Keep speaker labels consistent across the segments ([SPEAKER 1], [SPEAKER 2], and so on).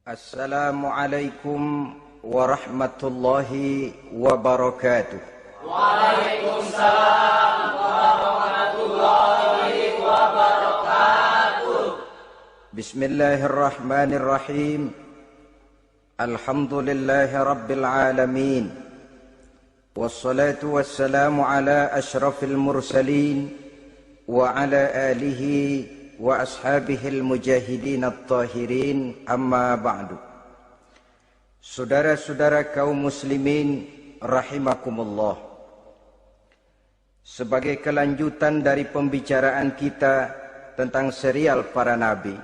[SPEAKER 1] Assalamualaikum warahmatullahi wabarakatuh.
[SPEAKER 2] Waalaikumsalam warahmatullahi wabarakatuh.
[SPEAKER 1] Bismillahirrahmanirrahim. Alhamdulillahi rabbil alamin. Wassalatu wassalamu ala ashrafil mursalin wa ala alihi wa ashabihil mujahidin at-tahirin, amma ba'du. Saudara-saudara kaum muslimin rahimakumullah, sebagai kelanjutan dari pembicaraan kita tentang serial para nabi,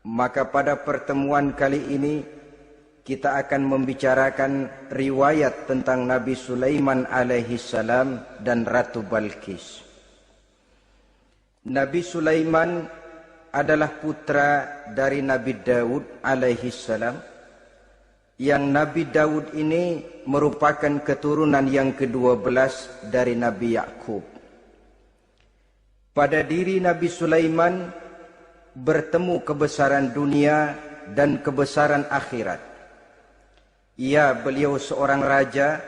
[SPEAKER 1] maka pada pertemuan kali ini kita akan membicarakan riwayat tentang Nabi Sulaiman alaihi salam dan Ratu Balqis. Nabi Sulaiman adalah putra dari Nabi Daud alaihi salam, yang Nabi Daud ini merupakan keturunan yang ke-12 dari Nabi Yakub. Pada diri Nabi Sulaiman bertemu kebesaran dunia dan kebesaran akhirat. Ya, beliau seorang raja,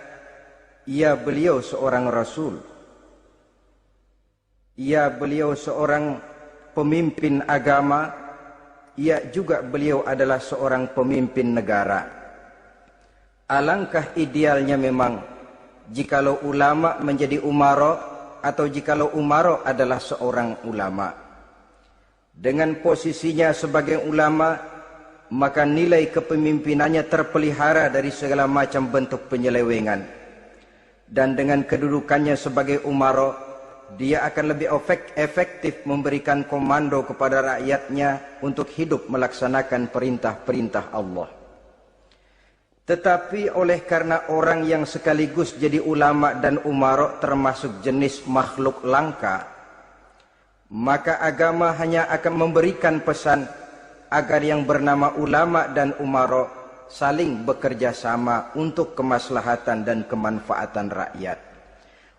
[SPEAKER 1] ya, beliau seorang rasul, ya, beliau seorang pemimpin agama, ya, juga beliau adalah seorang pemimpin negara. Alangkah idealnya memang jikalau ulama menjadi umara, atau jikalau umara adalah seorang ulama. Dengan posisinya sebagai ulama, maka nilai kepemimpinannya terpelihara dari segala macam bentuk penyelewengan. Dan dengan kedudukannya sebagai umara, dia akan lebih efektif memberikan komando kepada rakyatnya untuk hidup melaksanakan perintah-perintah Allah. Tetapi oleh karena orang yang sekaligus jadi ulama dan umara termasuk jenis makhluk langka, maka agama hanya akan memberikan pesan agar yang bernama ulama dan umara saling bekerja sama untuk kemaslahatan dan kemanfaatan rakyat.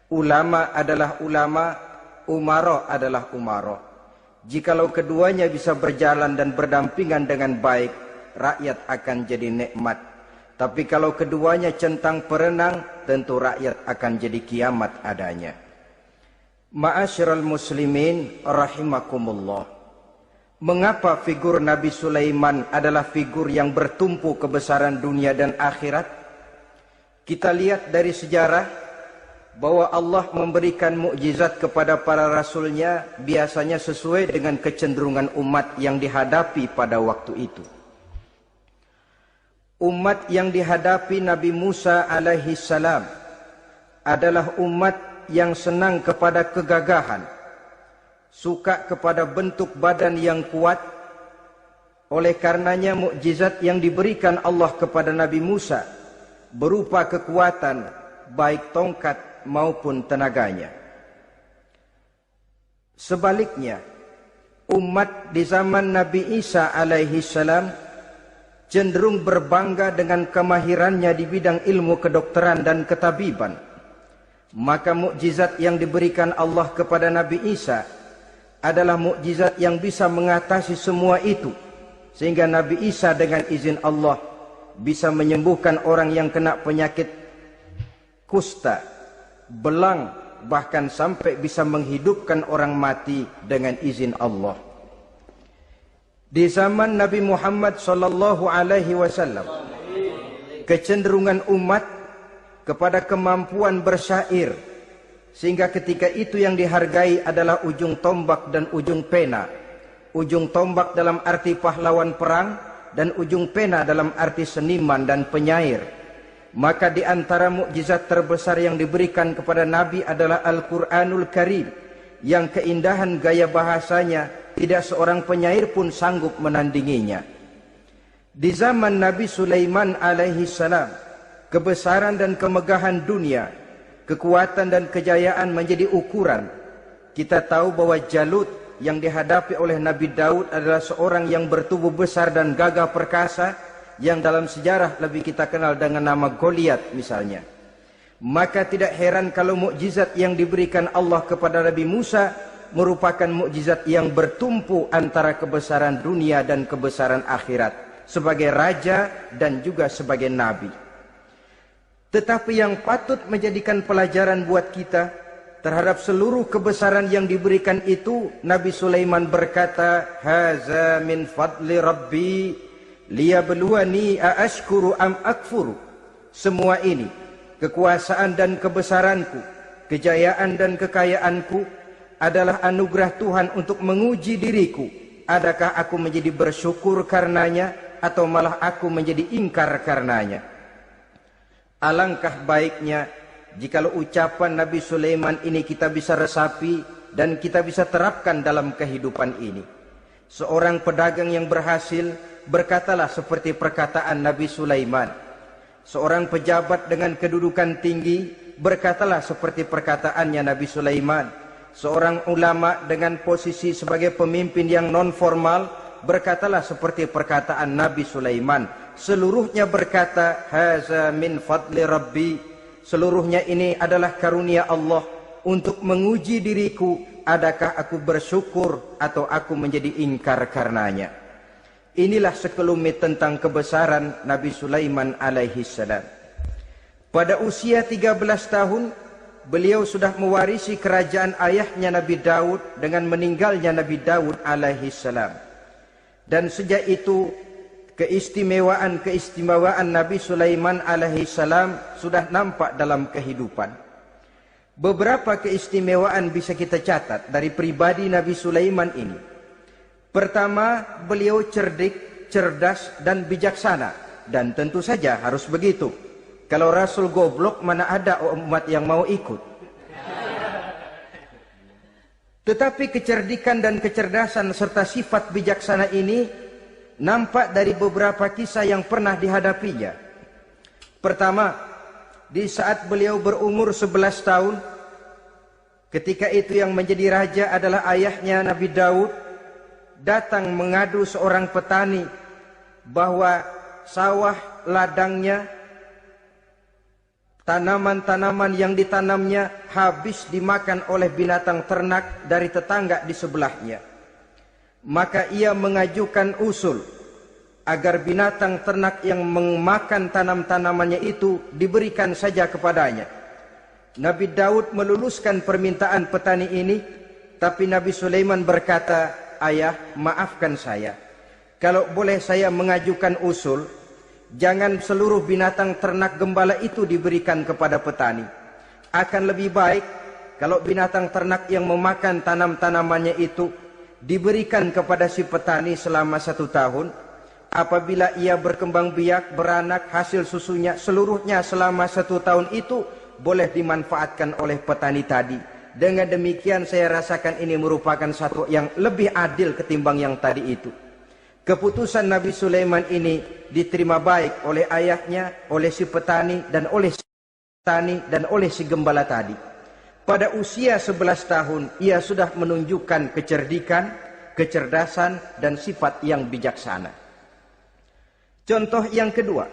[SPEAKER 1] Ulama adalah ulama, umara adalah umara. Jikalau keduanya bisa berjalan dan berdampingan dengan baik, rakyat akan jadi nikmat. Tapi kalau keduanya centang perenang, tentu rakyat akan jadi kiamat adanya. Ma'asyiral muslimin rahimakumullah. Mengapa figur Nabi Sulaiman adalah figur yang bertumpu kebesaran dunia dan akhirat? Kita lihat dari sejarah bahwa Allah memberikan mukjizat kepada para rasulnya biasanya sesuai dengan kecenderungan umat yang dihadapi pada waktu itu. Umat yang dihadapi Nabi Musa alaihi salam adalah umat yang senang kepada kegagahan, suka kepada bentuk badan yang kuat. Oleh karenanya mukjizat yang diberikan Allah kepada Nabi Musa berupa kekuatan baik tongkat maupun tenaganya. Sebaliknya, umat di zaman Nabi Isa alaihi salam cenderung berbangga dengan kemahirannya di bidang ilmu kedokteran dan ketabiban. Maka mukjizat yang diberikan Allah kepada Nabi Isa adalah mukjizat yang bisa mengatasi semua itu, sehingga Nabi Isa dengan izin Allah bisa menyembuhkan orang yang kena penyakit kusta, belang, bahkan sampai bisa menghidupkan orang mati dengan izin Allah. Di zaman Nabi Muhammad sallallahu alaihi wasallam, kecenderungan umat kepada kemampuan bersyair, sehingga ketika itu yang dihargai adalah ujung tombak dan ujung pena. Ujung tombak dalam arti pahlawan perang, dan ujung pena dalam arti seniman dan penyair. Maka di antara mukjizat terbesar yang diberikan kepada Nabi adalah Al-Quranul Karim, yang keindahan gaya bahasanya tidak seorang penyair pun sanggup menandinginya. Di zaman Nabi Sulaiman alaihi salam, kebesaran dan kemegahan dunia, kekuatan dan kejayaan menjadi ukuran. Kita tahu bahwa Jalut yang dihadapi oleh Nabi Daud adalah seorang yang bertubuh besar dan gagah perkasa, yang dalam sejarah lebih kita kenal dengan nama Goliat misalnya. Maka tidak heran kalau mukjizat yang diberikan Allah kepada Nabi Musa merupakan mukjizat yang bertumpu antara kebesaran dunia dan kebesaran akhirat. sebagai raja dan juga sebagai nabi. Tetapi yang patut menjadikan pelajaran buat kita terhadap seluruh kebesaran yang diberikan itu, Nabi Sulaiman berkata, "Haza min fadli Rabbi liyabluwani aashkuru am akfuru." Semua ini, kekuasaan dan kebesaranku, kejayaan dan kekayaanku, adalah anugerah Tuhan untuk menguji diriku. Adakah aku menjadi bersyukur karenanya atau malah aku menjadi ingkar karenanya? Alangkah baiknya jikalau ucapan Nabi Sulaiman ini kita bisa resapi dan kita bisa terapkan dalam kehidupan ini. Seorang pedagang yang berhasil berkatalah seperti perkataan Nabi Sulaiman. Seorang pejabat dengan kedudukan tinggi berkatalah seperti perkataannya Nabi Sulaiman. Seorang ulama dengan posisi sebagai pemimpin yang non formal berkatalah seperti perkataan Nabi Sulaiman. Seluruhnya berkata, "Haza min fadli Rabbi." Seluruhnya ini adalah karunia Allah untuk menguji diriku, adakah aku bersyukur atau aku menjadi ingkar karenanya. Inilah sekelumit tentang kebesaran Nabi Sulaiman alaihi salam. Pada usia 13 tahun, beliau sudah mewarisi kerajaan ayahnya Nabi Daud dengan meninggalnya Nabi Daud alaihi salam. Dan sejak itu keistimewaan Nabi Sulaiman alaihi salam sudah nampak dalam kehidupan. Beberapa keistimewaan bisa kita catat dari pribadi Nabi Sulaiman ini. Pertama, beliau cerdik, cerdas dan bijaksana, dan tentu saja harus begitu. Kalau Rasul goblok, mana ada umat yang mau ikut. Tetapi kecerdikan dan kecerdasan serta sifat bijaksana ini nampak dari beberapa kisah yang pernah dihadapinya. Pertama, di saat beliau berumur 11 tahun, ketika itu yang menjadi raja adalah ayahnya Nabi Daud, datang mengadu seorang petani bahwa sawah ladangnya, tanaman-tanaman yang ditanamnya habis dimakan oleh binatang ternak dari tetangga di sebelahnya. Maka ia mengajukan usul agar binatang ternak yang memakan tanam-tanamannya itu diberikan saja kepadanya. Nabi Daud meluluskan permintaan petani ini, tapi Nabi Sulaiman berkata, "Ayah, maafkan saya. Kalau boleh saya mengajukan usul, jangan seluruh binatang ternak gembala itu diberikan kepada petani. Akan lebih baik kalau binatang ternak yang memakan tanam-tanamannya itu diberikan kepada si petani selama 1 tahun. Apabila ia berkembang biak, beranak, hasil susunya seluruhnya selama 1 tahun itu boleh dimanfaatkan oleh petani tadi. Dengan demikian saya rasakan ini merupakan satu yang lebih adil ketimbang yang tadi itu." Keputusan Nabi Sulaiman ini diterima baik oleh ayahnya, oleh si petani dan oleh si gembala tadi. Pada usia 11 tahun, ia sudah menunjukkan kecerdikan, kecerdasan, dan sifat yang bijaksana. Contoh yang kedua,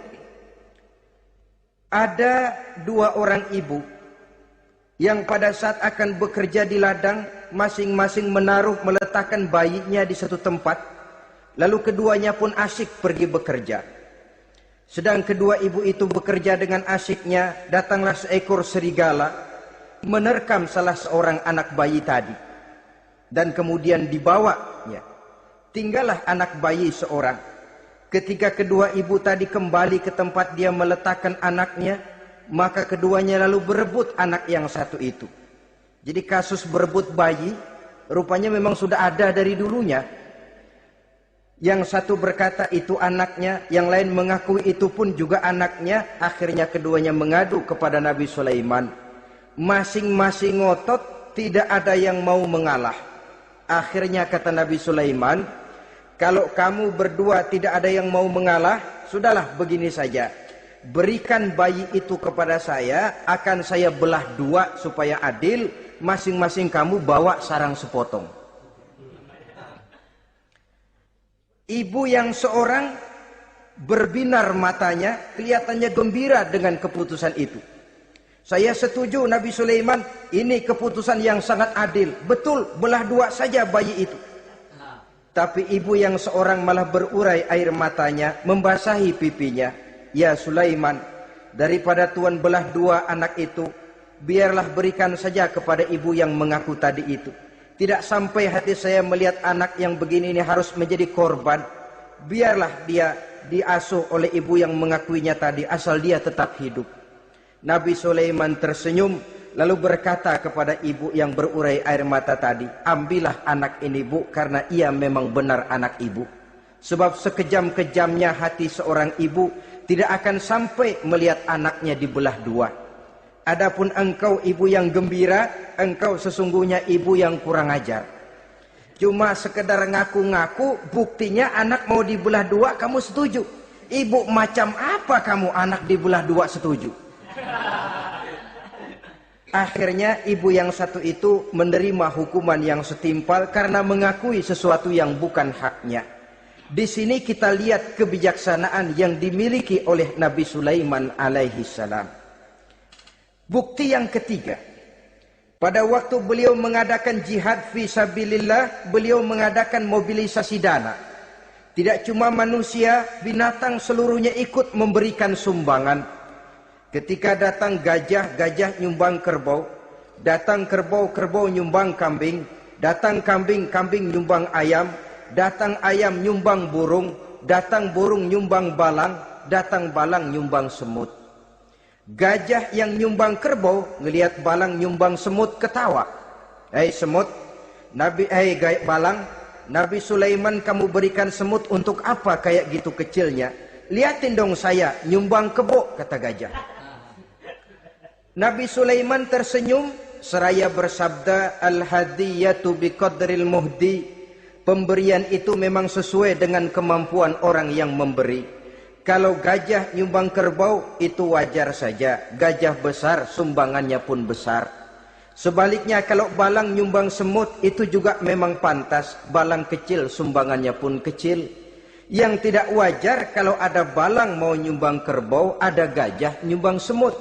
[SPEAKER 1] ada 2 orang ibu yang pada saat akan bekerja di ladang, masing-masing meletakkan bayinya di satu tempat, lalu keduanya pun asyik pergi bekerja. Sedang kedua ibu itu bekerja dengan asyiknya, datanglah seekor serigala menerkam salah seorang anak bayi tadi, dan kemudian dibawanya. Tinggallah anak bayi seorang. Ketika kedua ibu tadi kembali ke tempat dia meletakkan anaknya, maka keduanya lalu berebut anak yang satu itu. Jadi kasus berebut bayi rupanya memang sudah ada dari dulunya. Yang satu berkata itu anaknya, yang lain mengakui itu pun juga anaknya. Akhirnya keduanya mengadu kepada Nabi Sulaiman. Masing-masing ngotot, tidak ada yang mau mengalah. Akhirnya kata Nabi Sulaiman, "Kalau kamu berdua tidak ada yang mau mengalah, sudahlah begini saja. Berikan bayi itu kepada saya, akan saya belah 2 supaya adil. Masing-masing kamu bawa sarang sepotong." Ibu yang seorang berbinar matanya, kelihatannya gembira dengan keputusan itu. "Saya setuju Nabi Sulaiman, ini keputusan yang sangat adil. Betul, belah 2 saja bayi itu." Tapi ibu yang seorang malah berurai air matanya, membasahi pipinya. Ya Sulaiman, daripada Tuhan belah dua anak itu, biarlah berikan saja kepada ibu yang mengaku tadi itu. Tidak sampai hati saya melihat anak yang begini ini harus menjadi korban. Biarlah dia diasuh oleh ibu yang mengakuinya tadi, asal dia tetap hidup. Nabi Sulaiman tersenyum, lalu berkata kepada ibu yang berurai air mata tadi, ambillah anak ini bu, karena ia memang benar anak ibu. Sebab sekejam-kejamnya hati seorang ibu tidak akan sampai melihat anaknya dibelah dua. Adapun engkau ibu yang gembira, engkau sesungguhnya ibu yang kurang ajar. Cuma sekedar ngaku-ngaku, buktinya anak mau dibelah dua kamu setuju. Ibu macam apa kamu anak dibelah dua setuju? Akhirnya ibu yang satu itu menerima hukuman yang setimpal karena mengakui sesuatu yang bukan haknya. Di sini kita lihat kebijaksanaan yang dimiliki oleh Nabi Sulaiman alaihi salam. Bukti yang ketiga, pada waktu beliau mengadakan jihad fi sabilillah, beliau mengadakan mobilisasi dana. Tidak cuma manusia, binatang seluruhnya ikut memberikan sumbangan. Ketika datang gajah, gajah nyumbang kerbau. Datang kerbau, kerbau nyumbang kambing. Datang kambing, kambing nyumbang ayam. Datang ayam nyumbang burung. Datang burung nyumbang balang. Datang balang nyumbang semut. Gajah yang nyumbang kerbau ngelihat balang nyumbang semut ketawa. Hei semut, balang, Nabi Sulaiman kamu berikan semut untuk apa kayak gitu kecilnya? Liatin dong saya nyumbang kebo, kata gajah. Nabi Sulaiman tersenyum seraya bersabda, al-hadiyatu biqadril muhdi. Pemberian itu memang sesuai dengan kemampuan orang yang memberi. Kalau gajah nyumbang kerbau itu wajar saja. Gajah besar sumbangannya pun besar. Sebaliknya kalau balang nyumbang semut itu juga memang pantas. Balang kecil sumbangannya pun kecil. Yang tidak wajar kalau ada balang mau nyumbang kerbau, ada gajah nyumbang semut.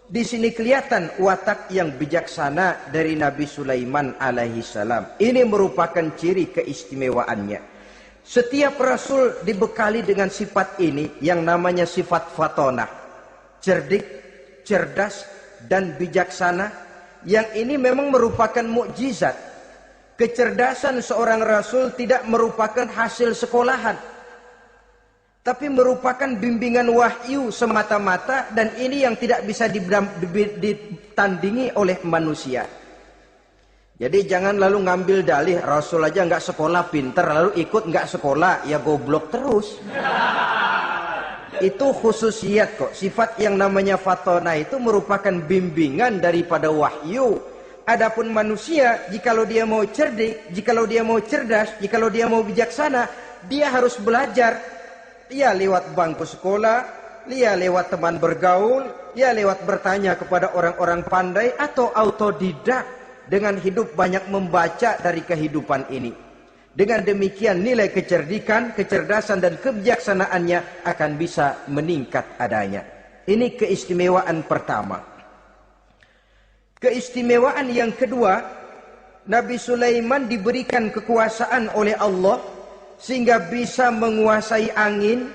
[SPEAKER 1] Di sini kelihatan watak yang bijaksana dari Nabi Sulaiman alaihi salam. Ini merupakan ciri keistimewaannya. Setiap rasul dibekali dengan sifat ini yang namanya sifat fatonah. Cerdik, cerdas, dan bijaksana. Yang ini memang merupakan mukjizat. Kecerdasan seorang rasul tidak merupakan hasil sekolahan, tapi merupakan bimbingan wahyu semata-mata, dan ini yang tidak bisa ditandingi oleh manusia. Jadi jangan lalu ngambil dalih Rasul aja nggak sekolah pinter, lalu ikut nggak sekolah, ya goblok terus. Itu khususiat kok. Sifat yang namanya fatona itu merupakan bimbingan daripada wahyu. Adapun manusia, jikalau dia mau cerdik, jikalau dia mau cerdas, jikalau dia mau bijaksana, dia harus belajar. Ya lewat bangku sekolah, ya lewat teman bergaul, ya lewat bertanya kepada orang-orang pandai, atau autodidak. Dengan hidup banyak membaca dari kehidupan ini. Dengan demikian nilai kecerdikan, kecerdasan dan kebijaksanaannya akan bisa meningkat adanya. Ini keistimewaan pertama. Keistimewaan yang kedua, Nabi Sulaiman diberikan kekuasaan oleh Allah sehingga bisa menguasai angin,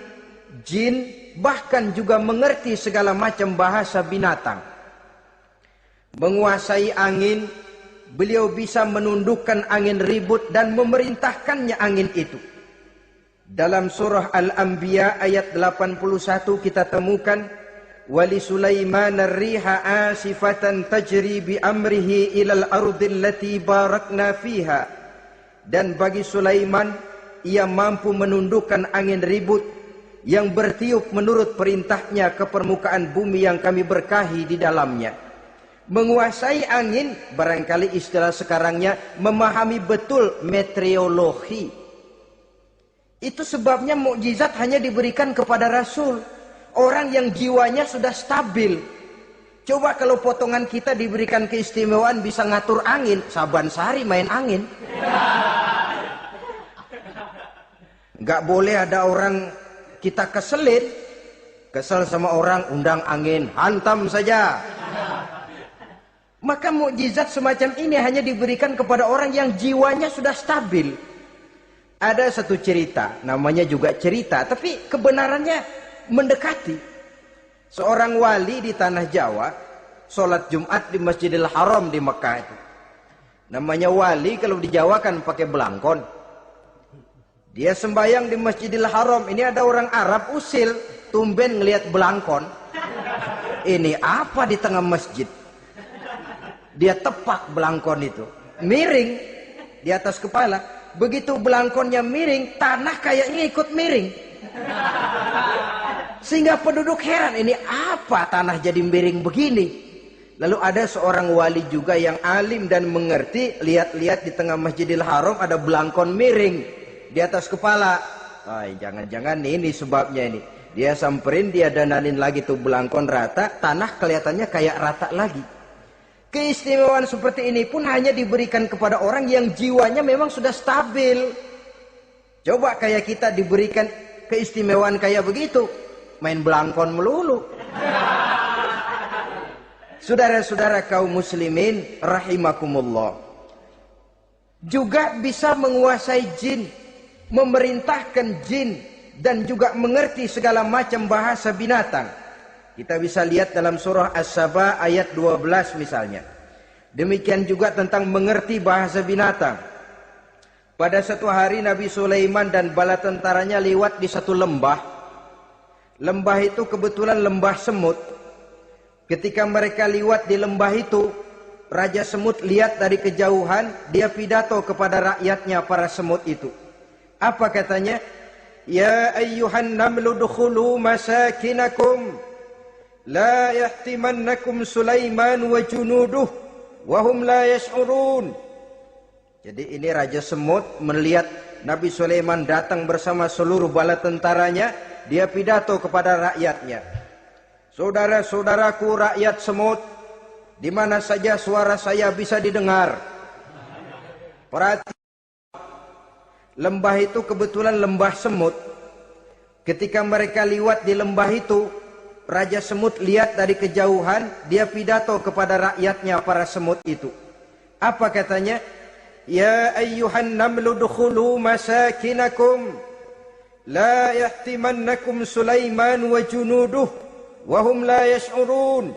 [SPEAKER 1] jin, bahkan juga mengerti segala macam bahasa binatang. Menguasai angin, beliau bisa menundukkan angin ribut dan memerintahkannya angin itu. Dalam surah Al-Anbiya ayat 81 kita temukan, wali Sulaiman ar-riha asifatan tajri bi amrihi ilal ardil lati barakna fiha. Dan bagi Sulaiman, ia mampu menundukkan angin ribut yang bertiup menurut perintahnya ke permukaan bumi yang kami berkahi di dalamnya. Menguasai angin, barangkali istilah sekarangnya, memahami betul meteorologi. Itu sebabnya mukjizat hanya diberikan kepada Rasul. Orang yang jiwanya sudah stabil. Coba kalau potongan kita diberikan keistimewaan bisa ngatur angin, Saban Sari main angin. Gak boleh ada orang kita keselin. Kesel sama orang, undang angin, hantam saja. Maka mukjizat semacam ini hanya diberikan kepada orang yang jiwanya sudah stabil. Ada satu cerita, namanya juga cerita, tapi kebenarannya mendekati. Seorang wali di tanah Jawa, sholat Jumat di Masjidil Haram di Mekah itu. Namanya wali kalau di Jawa kan pakai belangkon. Dia sembahyang di Masjidil Haram. Ini ada orang Arab usil, tumben ngelihat belangkon. Ini apa di tengah masjid? Dia tepak belangkon itu, miring di atas kepala. Begitu belangkonnya miring, tanah kayaknya ikut miring. Sehingga penduduk heran, ini apa tanah jadi miring begini? Lalu ada seorang wali juga yang alim dan mengerti, lihat-lihat di tengah Masjidil Haram ada belangkon miring di atas kepala. Jangan-jangan ini sebabnya ini. Dia samperin, dia dananin lagi tuh belangkon rata, tanah kelihatannya kayak rata lagi. Keistimewaan seperti ini pun hanya diberikan kepada orang yang jiwanya memang sudah stabil. Coba kayak kita diberikan keistimewaan kayak begitu, main belangkon melulu. Saudara-saudara kaum muslimin rahimakumullah, juga bisa menguasai jin, memerintahkan jin, dan juga mengerti segala macam bahasa binatang. Kita bisa lihat dalam surah As-Saba ayat 12 misalnya. Demikian juga tentang mengerti bahasa binatang. Pada satu hari Nabi Sulaiman dan bala tentaranya lewat di satu lembah. Lembah itu kebetulan lembah semut. Ketika mereka lewat di lembah itu, Raja Semut lihat dari kejauhan, dia pidato kepada rakyatnya para semut itu. Apa katanya? Ya ayyuhan namlu dukhulu masakinakum, la yahtimannakum Sulaiman wa junuduh wa hum la yash'urun. Jadi ini Raja Semut melihat Nabi Sulaiman datang bersama seluruh bala tentaranya, dia pidato kepada rakyatnya. Saudara-saudaraku rakyat semut, di mana saja suara saya bisa didengar. Perhatikan, lembah itu kebetulan lembah semut. Ketika mereka lewat di lembah itu, Raja Semut lihat dari kejauhan, dia pidato kepada rakyatnya para semut itu. Apa katanya? Ya ayyuhan namlu dukhulu masakinakum, la yahtimannakum Sulaiman wa junuduh wa hum la yash'urun.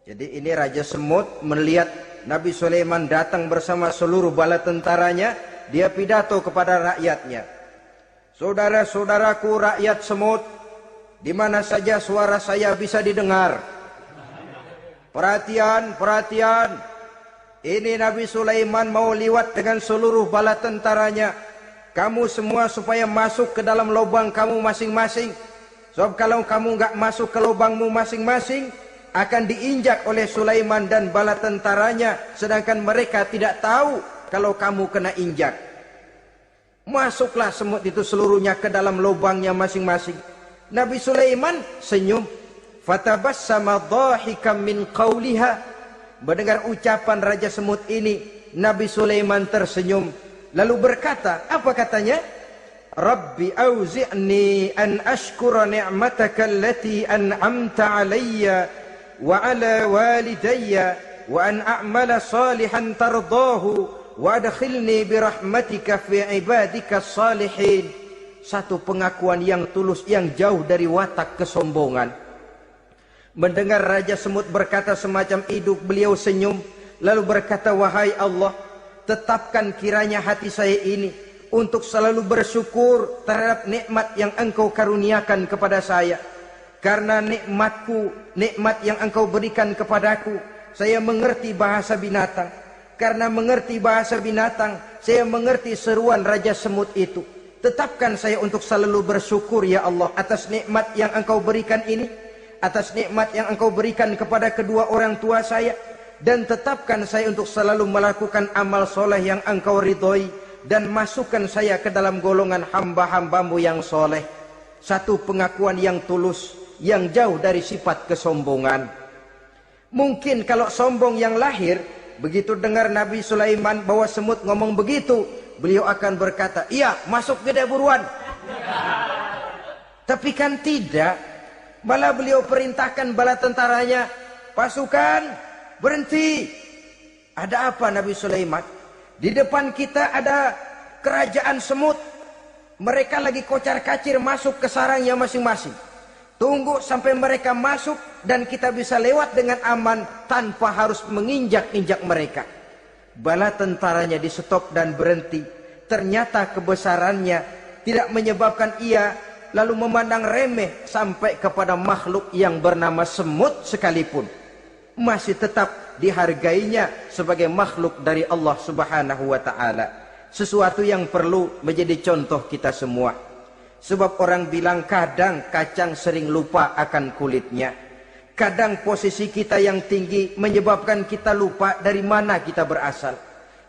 [SPEAKER 1] Jadi ini Raja Semut melihat Nabi Sulaiman datang bersama seluruh bala tentaranya, dia pidato kepada rakyatnya. Saudara-saudaraku rakyat semut, di mana saja suara saya bisa didengar. Perhatian, perhatian. Ini Nabi Sulaiman mau lewat dengan seluruh bala tentaranya. Kamu semua supaya masuk ke dalam lubang kamu masing-masing. Sebab kalau kamu nggak masuk ke lubangmu masing-masing, akan diinjak oleh Sulaiman dan bala tentaranya, sedangkan mereka tidak tahu kalau kamu kena injak. Masuklah semut itu seluruhnya ke dalam lubangnya masing-masing. Nabi Sulaiman senyum. Fatabassama dhahikan min qawliha. Mendengar ucapan Raja Semut ini, Nabi Sulaiman tersenyum. Lalu berkata, apa katanya? Rabbi auzi'ni an ashkura ni'mataka allati an'amta alayya wa ala walidayya wa an a'mala salihan tardahu wa adkhilni birahmatika fi ibadika salihin. Satu pengakuan yang tulus, yang jauh dari watak kesombongan. Mendengar Raja Semut berkata semacam itu, beliau senyum, lalu berkata, wahai Allah, tetapkan kiranya hati saya ini untuk selalu bersyukur terhadap nikmat yang Engkau karuniakan kepada saya. Karena nikmatku, nikmat yang Engkau berikan kepadaku, saya mengerti bahasa binatang. Karena mengerti bahasa binatang, saya mengerti seruan Raja Semut itu. Tetapkan saya untuk selalu bersyukur ya Allah atas nikmat yang Engkau berikan ini, atas nikmat yang Engkau berikan kepada kedua orang tua saya, dan tetapkan saya untuk selalu melakukan amal soleh yang Engkau ridhoi, dan masukkan saya ke dalam golongan hamba-hambamu yang soleh. Satu pengakuan yang tulus, yang jauh dari sifat kesombongan. Mungkin kalau sombong yang lahir, begitu dengar Nabi Sulaiman bahwa semut ngomong begitu, beliau akan berkata, iya masuk gede buruan. Tapi kan tidak. Malah beliau perintahkan bala tentaranya, pasukan berhenti. Ada apa Nabi Sulaiman? Di depan kita ada kerajaan semut. Mereka lagi kocar-kacir masuk ke sarangnya masing-masing. Tunggu sampai mereka masuk dan kita bisa lewat dengan aman tanpa harus menginjak-injak mereka. Bala tentaranya di stop dan berhenti. Ternyata kebesarannya tidak menyebabkan ia lalu memandang remeh sampai kepada makhluk yang bernama semut sekalipun. Masih tetap dihargainya sebagai makhluk dari Allah Subhanahu wa ta'ala. Sesuatu yang perlu menjadi contoh kita semua. Sebab orang bilang kadang kacang sering lupa akan kulitnya. Kadang posisi kita yang tinggi menyebabkan kita lupa dari mana kita berasal.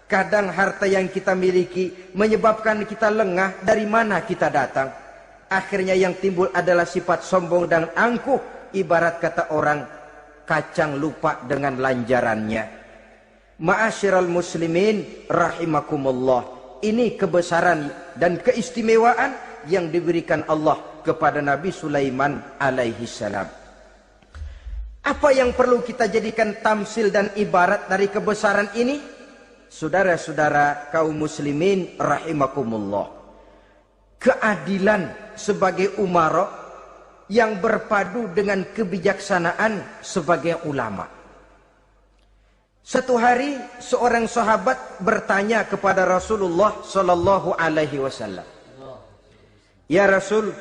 [SPEAKER 1] Kadang harta yang kita miliki menyebabkan kita lengah dari mana kita datang. Akhirnya yang timbul adalah sifat sombong dan angkuh. Ibarat kata orang, kacang lupa dengan lanjarannya. Ma'asyiral muslimin rahimakumullah. Ini kebesaran dan keistimewaan yang diberikan Allah kepada Nabi Sulaiman alaihi salam. Apa yang perlu kita jadikan tamsil dan ibarat dari kebesaran ini? Saudara-saudara kaum muslimin rahimakumullah. Keadilan sebagai umara yang berpadu dengan kebijaksanaan sebagai ulama. Satu hari seorang sahabat bertanya kepada Rasulullah sallallahu alaihi wasallam, "Ya Rasul,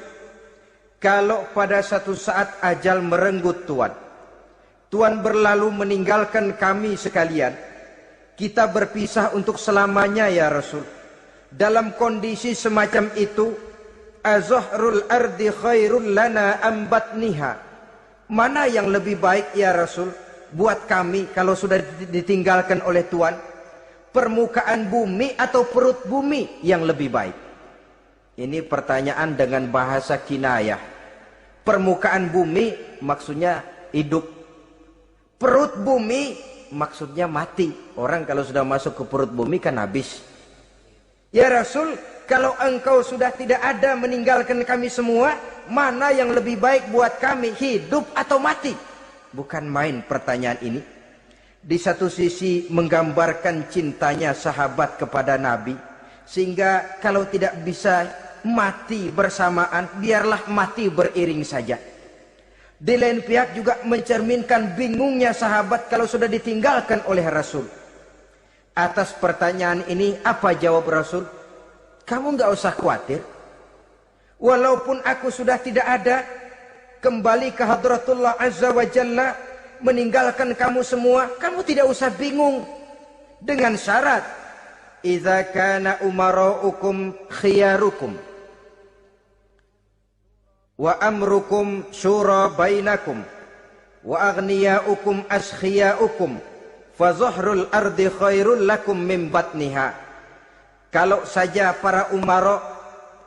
[SPEAKER 1] kalau pada satu saat ajal merenggut Tuhan berlalu meninggalkan kami sekalian, kita berpisah untuk selamanya ya Rasul. Dalam kondisi semacam itu, azahrul ardi khairul lana am batniha? Mana yang lebih baik ya Rasul buat kami kalau sudah ditinggalkan oleh Tuhan? Permukaan bumi atau perut bumi yang lebih baik?" Ini pertanyaan dengan bahasa kinayah. Permukaan bumi maksudnya hidup. Perut bumi maksudnya mati. Orang kalau sudah masuk ke perut bumi kan habis. "Ya Rasul, kalau engkau sudah tidak ada meninggalkan kami semua, mana yang lebih baik buat kami, hidup atau mati?" Bukan main pertanyaan ini. Di satu sisi menggambarkan cintanya sahabat kepada Nabi, sehingga kalau tidak bisa mati bersamaan, biarlah mati beriring saja. Di lain pihak juga mencerminkan bingungnya sahabat kalau sudah ditinggalkan oleh Rasul. Atas pertanyaan ini apa jawab Rasul? "Kamu nggak usah khawatir. Walaupun aku sudah tidak ada, kembali ke hadratullah azza wa jalla, meninggalkan kamu semua, kamu tidak usah bingung. Dengan syarat, idza kana umaraukum khiyarukum wa amrukum syura bainakum wa aghniyaukum askhiyaukum fa zahrul ardi khairul lakum min batniha." Kalau saja para umara,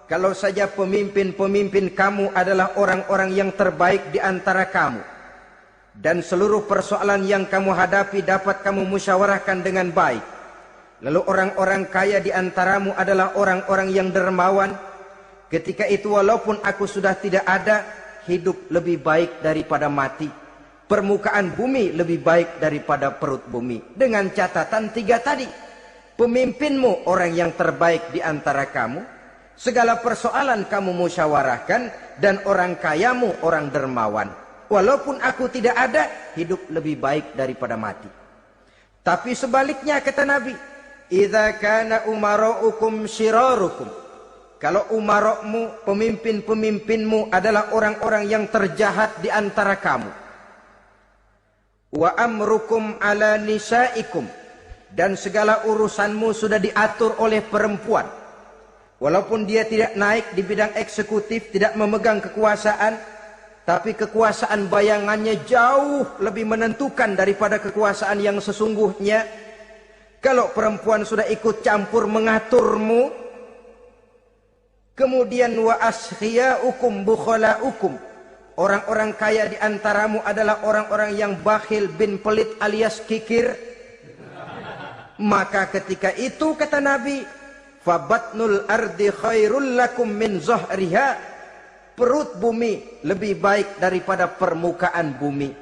[SPEAKER 1] kalau saja pemimpin-pemimpin kamu adalah orang-orang yang terbaik di antara kamu, dan seluruh persoalan yang kamu hadapi dapat kamu musyawarahkan dengan baik, lalu orang-orang kaya di antaramu adalah orang-orang yang dermawan, ketika itu walaupun aku sudah tidak ada, hidup lebih baik daripada mati. Permukaan bumi lebih baik daripada perut bumi. Dengan catatan tiga tadi. Pemimpinmu orang yang terbaik di antara kamu, segala persoalan kamu musyawarahkan, dan orang kayamu orang dermawan. Walaupun aku tidak ada, hidup lebih baik daripada mati. Tapi sebaliknya kata Nabi, idza kana umaraukum syirarukum. Kalau umarokmu, pemimpin-pemimpinmu adalah orang-orang yang terjahat di antara kamu. Wa amrukum ala nisaikum. Dan segala urusanmu sudah diatur oleh perempuan. Walaupun dia tidak naik di bidang eksekutif, tidak memegang kekuasaan, tapi kekuasaan bayangannya jauh lebih menentukan daripada kekuasaan yang sesungguhnya. Kalau perempuan sudah ikut campur mengaturmu, kemudian wa askhiyaukum bukhalaukum. Orang-orang kaya di antaramu adalah orang-orang yang bakhil bin pelit alias kikir. Maka ketika itu kata Nabi, fabatnul ardi khairul lakum min zahriha. Perut bumi lebih baik daripada permukaan bumi.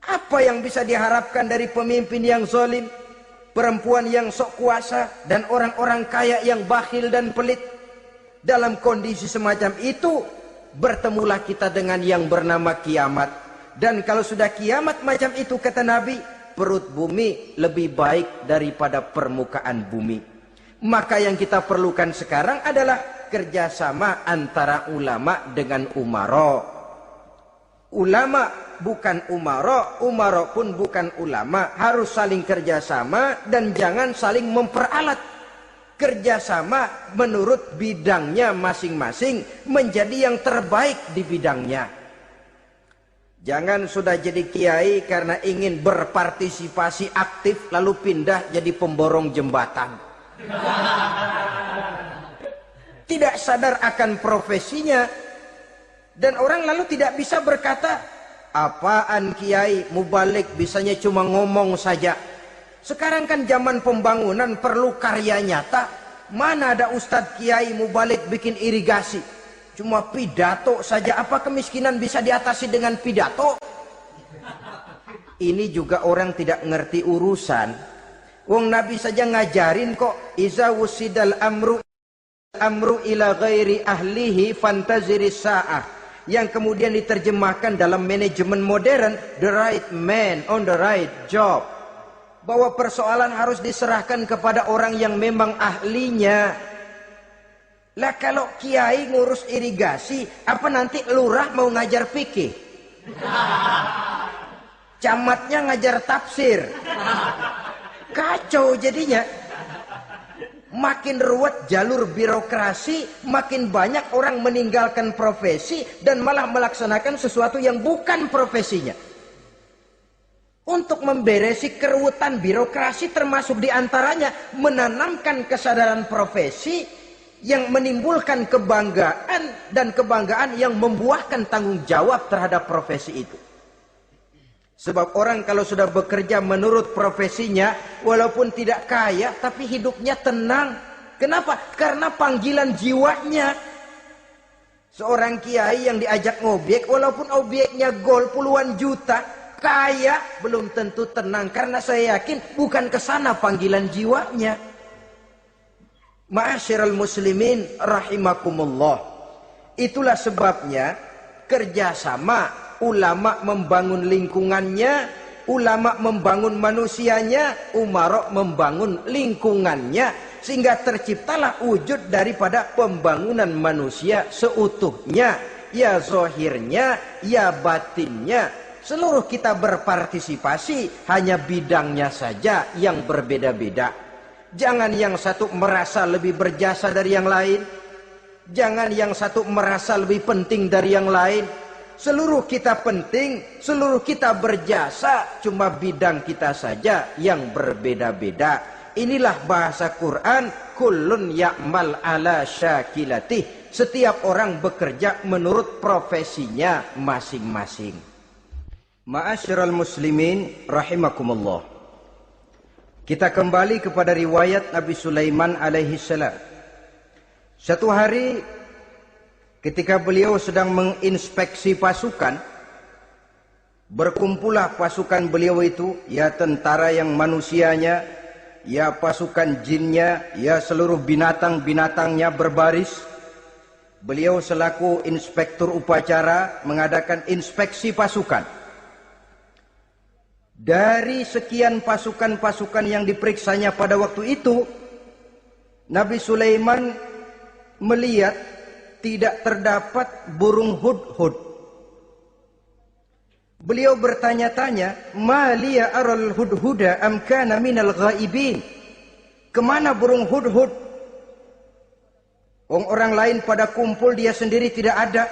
[SPEAKER 1] Apa yang bisa diharapkan dari pemimpin yang zalim? perempuan yang sok kuasa, dan orang-orang kaya yang bakhil dan pelit. Dalam kondisi semacam itu, bertemulah kita dengan yang bernama kiamat. Dan kalau sudah kiamat macam itu, kata Nabi, perut bumi lebih baik daripada permukaan bumi. Maka yang kita perlukan sekarang adalah kerjasama antara ulama dengan umara. Ulama bukan umara, umara pun bukan ulama. Harus saling kerjasama dan jangan saling memperalat. Kerjasama menurut bidangnya masing-masing menjadi yang terbaik di bidangnya. Jangan sudah jadi kiai karena ingin berpartisipasi aktif lalu pindah jadi pemborong jembatan. Tidak sadar akan profesinya. Dan orang lalu tidak bisa berkata, apaan kiai mubalik bisanya cuma ngomong saja. Sekarang kan zaman pembangunan perlu karya nyata. Mana ada ustadz kiai mubalik bikin irigasi? Cuma pidato saja. Apa kemiskinan bisa diatasi dengan pidato? Ini juga orang tidak ngerti urusan. Wong Nabi saja ngajarin kok. Iza wusidal amru ila ghairi ahlihi fantaziris sa'ah. Yang kemudian diterjemahkan dalam manajemen modern, the right man on the right job. Bahwa persoalan harus diserahkan kepada orang yang memang ahlinya. Lah kalau kiai ngurus irigasi, apa nanti lurah mau ngajar fikih? Camatnya ngajar tafsir. Kacau jadinya. Makin ruwet jalur birokrasi, makin banyak orang meninggalkan profesi dan malah melaksanakan sesuatu yang bukan profesinya. Untuk memberesi keruwetan birokrasi termasuk diantaranya menanamkan kesadaran profesi yang menimbulkan kebanggaan dan kebanggaan yang membuahkan tanggung jawab terhadap profesi itu. Sebab orang kalau sudah bekerja menurut profesinya, walaupun tidak kaya tapi hidupnya tenang. Kenapa? Karena panggilan jiwanya. Seorang kiai yang diajak ngobek, walaupun objeknya gol puluhan juta, kaya belum tentu tenang, karena saya yakin bukan ke sana panggilan jiwanya. Ma'asyiral muslimin rahimakumullah. Itulah sebabnya kerjasama, ulama membangun lingkungannya, ulama membangun manusianya, umara membangun lingkungannya, sehingga terciptalah wujud daripada pembangunan manusia seutuhnya, ya zahirnya, ya batinnya. Seluruh kita berpartisipasi, hanya bidangnya saja yang berbeda-beda. Jangan yang satu merasa lebih berjasa dari yang lain. Jangan yang satu merasa lebih penting dari yang lain. Seluruh kita penting, seluruh kita berjasa, cuma bidang kita saja yang berbeda-beda. Inilah bahasa Quran, kullun ya'mal ala syakilatih. Setiap orang bekerja menurut profesinya masing-masing. Ma'asyiral muslimin rahimakumullah. Kita kembali kepada riwayat Nabi Sulaiman alaihi salam. Satu hari ketika beliau sedang menginspeksi pasukan, berkumpullah pasukan beliau itu, ya tentara yang manusianya, ya pasukan jinnya, ya seluruh binatang-binatangnya berbaris. Beliau selaku inspektur upacara mengadakan inspeksi pasukan. Dari sekian pasukan-pasukan yang diperiksanya pada waktu itu, Nabi Sulaiman melihat tidak terdapat burung hudhud. Beliau bertanya-tanya, "Ma liya aral hudhuda am kana minal ghaibin?" Kemana burung hudhud? Orang lain pada kumpul, dia sendiri tidak ada.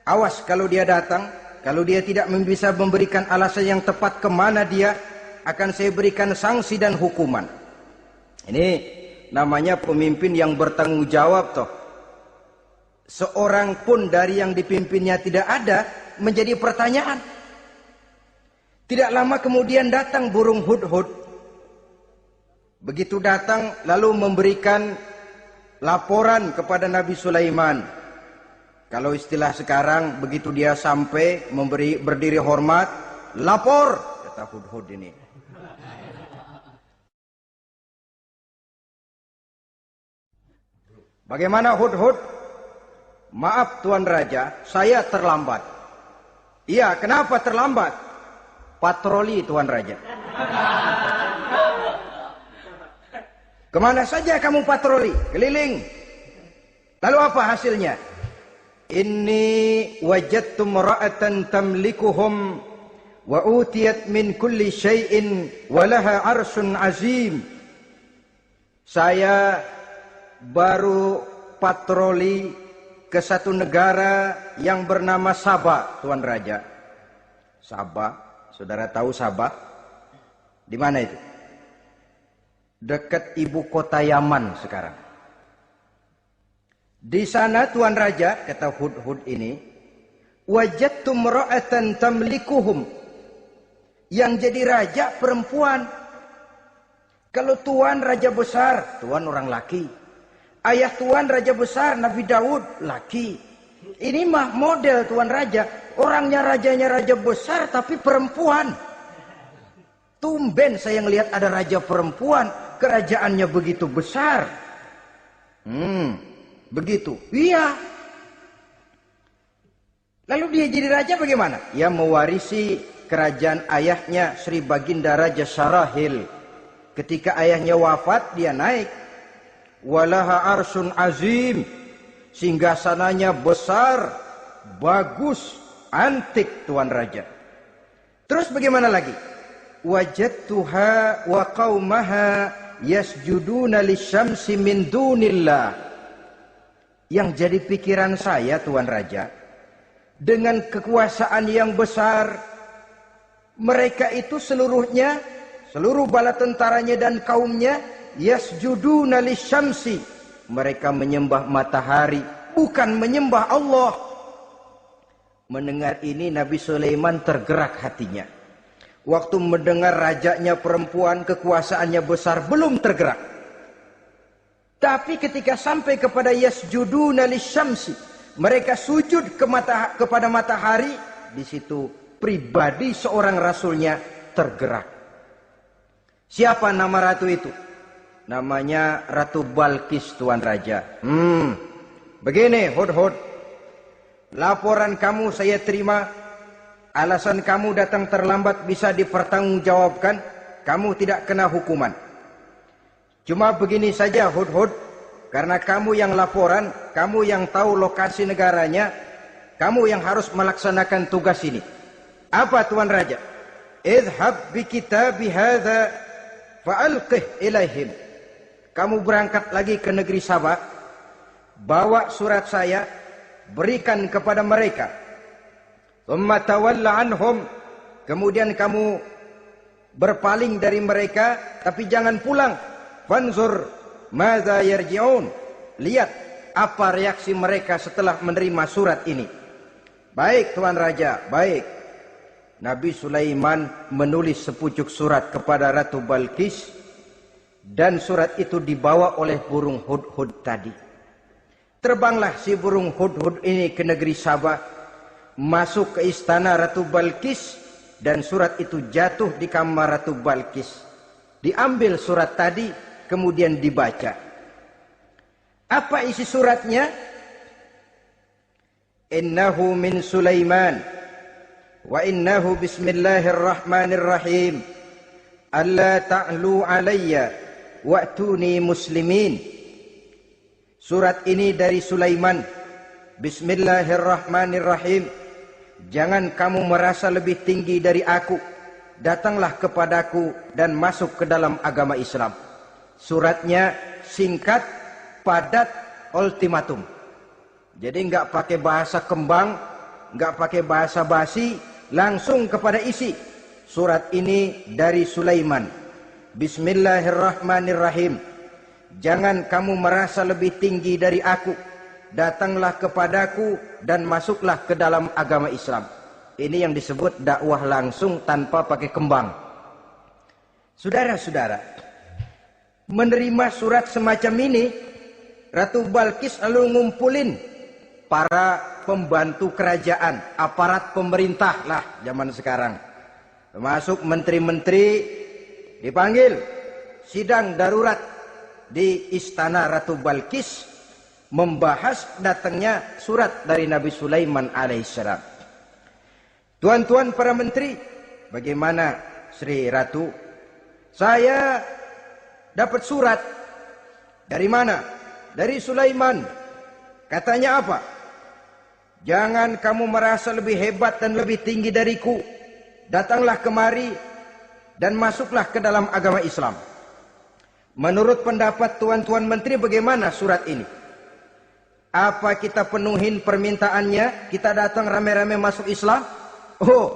[SPEAKER 1] Awas kalau dia datang. Kalau dia tidak bisa memberikan alasan yang tepat kemana dia, akan saya berikan sanksi dan hukuman. Ini namanya pemimpin yang bertanggung jawab toh. Seorang pun dari yang dipimpinnya tidak ada, menjadi pertanyaan. Tidak lama kemudian datang burung hudhud. Begitu datang lalu memberikan laporan kepada Nabi Sulaiman. Kalau istilah sekarang, begitu dia sampai berdiri hormat, lapor, kata hudhud ini. Bagaimana Hudhud? Maaf Tuan Raja, saya terlambat. Iya, kenapa terlambat? Patroli Tuan Raja. Kemana saja kamu patroli? Keliling. Lalu apa hasilnya? Inni wajadtu imra'atan tamlikuhum wa utiyat min kulli syai'in wa laha arsyun azim. Saya baru patroli ke satu negara yang bernama Sabah, Tuan Raja. Sabah, saudara tahu Sabah? Di mana itu? Dekat ibu kota Yaman sekarang. Di sana Tuan Raja, kata Hudhud ini, wajadtu imra'atan tamlikuhum. Yang jadi raja perempuan. Kalau Tuan raja besar, Tuan orang laki. Ayah Tuan raja besar, Nabi Daud, laki. Ini mah model Tuan Raja. Orangnya rajanya raja besar tapi perempuan. Tumben saya ngelihat ada raja perempuan. Kerajaannya begitu besar. Begitu. Iya. Lalu dia jadi raja bagaimana? Ia mewarisi kerajaan ayahnya Sri Baginda Raja Syarahil. Ketika ayahnya wafat, dia naik. Walaha arsyun azim. Singgasananya besar, bagus, antik Tuan Raja. Terus bagaimana lagi? Wajadtuha wa qaumaha yasjuduna lisyamsi min dunillah. Yang jadi pikiran saya Tuan Raja, dengan kekuasaan yang besar, mereka itu seluruhnya, seluruh bala tentaranya dan kaumnya, yasjuduna lisyamsi. Mereka menyembah matahari, bukan menyembah Allah. Mendengar ini Nabi Sulaiman tergerak hatinya. Waktu mendengar rajanya perempuan, kekuasaannya besar, belum tergerak. Tapi ketika sampai kepada yasjuduna lisyamsi, mereka sujud kepada matahari, di situ pribadi seorang rasulnya tergerak. Siapa nama ratu itu? Namanya Ratu Balkis Tuan Raja. Begini Hudhud, laporan kamu saya terima. Alasan kamu datang terlambat bisa dipertanggungjawabkan. Kamu tidak kena hukuman. Cuma begini saja Hudhud, karena kamu yang laporan, kamu yang tahu lokasi negaranya, kamu yang harus melaksanakan tugas ini. Apa Tuan Raja? Idhab bi kitabi hadza fa'alqih ilaihim. Kamu berangkat lagi ke negeri Sabah, bawa surat saya, berikan kepada mereka. Thumma tawalla anhum. Kemudian kamu berpaling dari mereka, tapi jangan pulang. Fanzur madza yarji'un. Lihat apa reaksi mereka setelah menerima surat ini. Baik Tuan Raja, baik. Nabi Sulaiman menulis sepucuk surat kepada Ratu Balkis, dan surat itu dibawa oleh burung Hudhud tadi. Terbanglah si burung Hudhud ini ke negeri Sabah, masuk ke istana Ratu Balkis, dan surat itu jatuh di kamar Ratu Balkis. Diambil surat tadi, kemudian dibaca. Apa isi suratnya? Innahu min Sulaiman wa innahu bismillahirrahmanirrahim. Alla ta'lu alayya wa'tuni muslimin. Surat ini dari Sulaiman. Bismillahirrahmanirrahim. Jangan kamu merasa lebih tinggi dari aku. Datanglah kepadaku dan masuk ke dalam agama Islam. Suratnya singkat, padat, ultimatum. Jadi enggak pakai bahasa kembang, enggak pakai bahasa basi, langsung kepada isi. Surat ini dari Sulaiman. Bismillahirrahmanirrahim. Jangan kamu merasa lebih tinggi dari aku. Datanglah kepadaku dan masuklah ke dalam agama Islam. Ini yang disebut dakwah langsung tanpa pakai kembang. Saudara-saudara, menerima surat semacam ini, Ratu Balkis lalu ngumpulin para pembantu kerajaan, aparat pemerintah lah zaman sekarang. Termasuk menteri-menteri, dipanggil sidang darurat di istana Ratu Balkis. membahas datangnya surat dari Nabi Sulaiman alaihissalam. Tuan-tuan para menteri, bagaimana Sri Ratu? Saya dapat surat. Dari mana? Dari Sulaiman. Katanya apa? Jangan kamu merasa lebih hebat dan lebih tinggi dariku. Datanglah kemari dan masuklah ke dalam agama Islam. Menurut pendapat tuan-tuan menteri, bagaimana surat ini? Apa kita penuhin permintaannya? Kita datang rame-rame masuk Islam? Oh,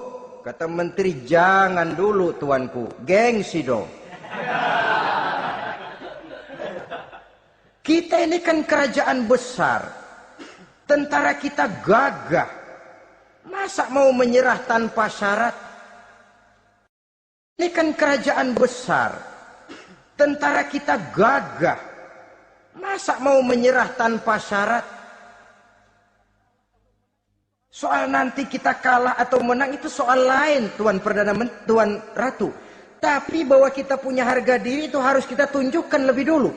[SPEAKER 1] kata menteri, jangan dulu tuanku. Gengsi dong. Kita ini kan kerajaan besar. Tentara kita gagah. Masa mau menyerah tanpa syarat? Ini kan kerajaan besar. Tentara kita gagah. Masa mau menyerah tanpa syarat? Soal nanti kita kalah atau menang itu soal lain, Tuan Perdana Menteri, Tuan Ratu. Tapi bahwa kita punya harga diri itu harus kita tunjukkan lebih dulu.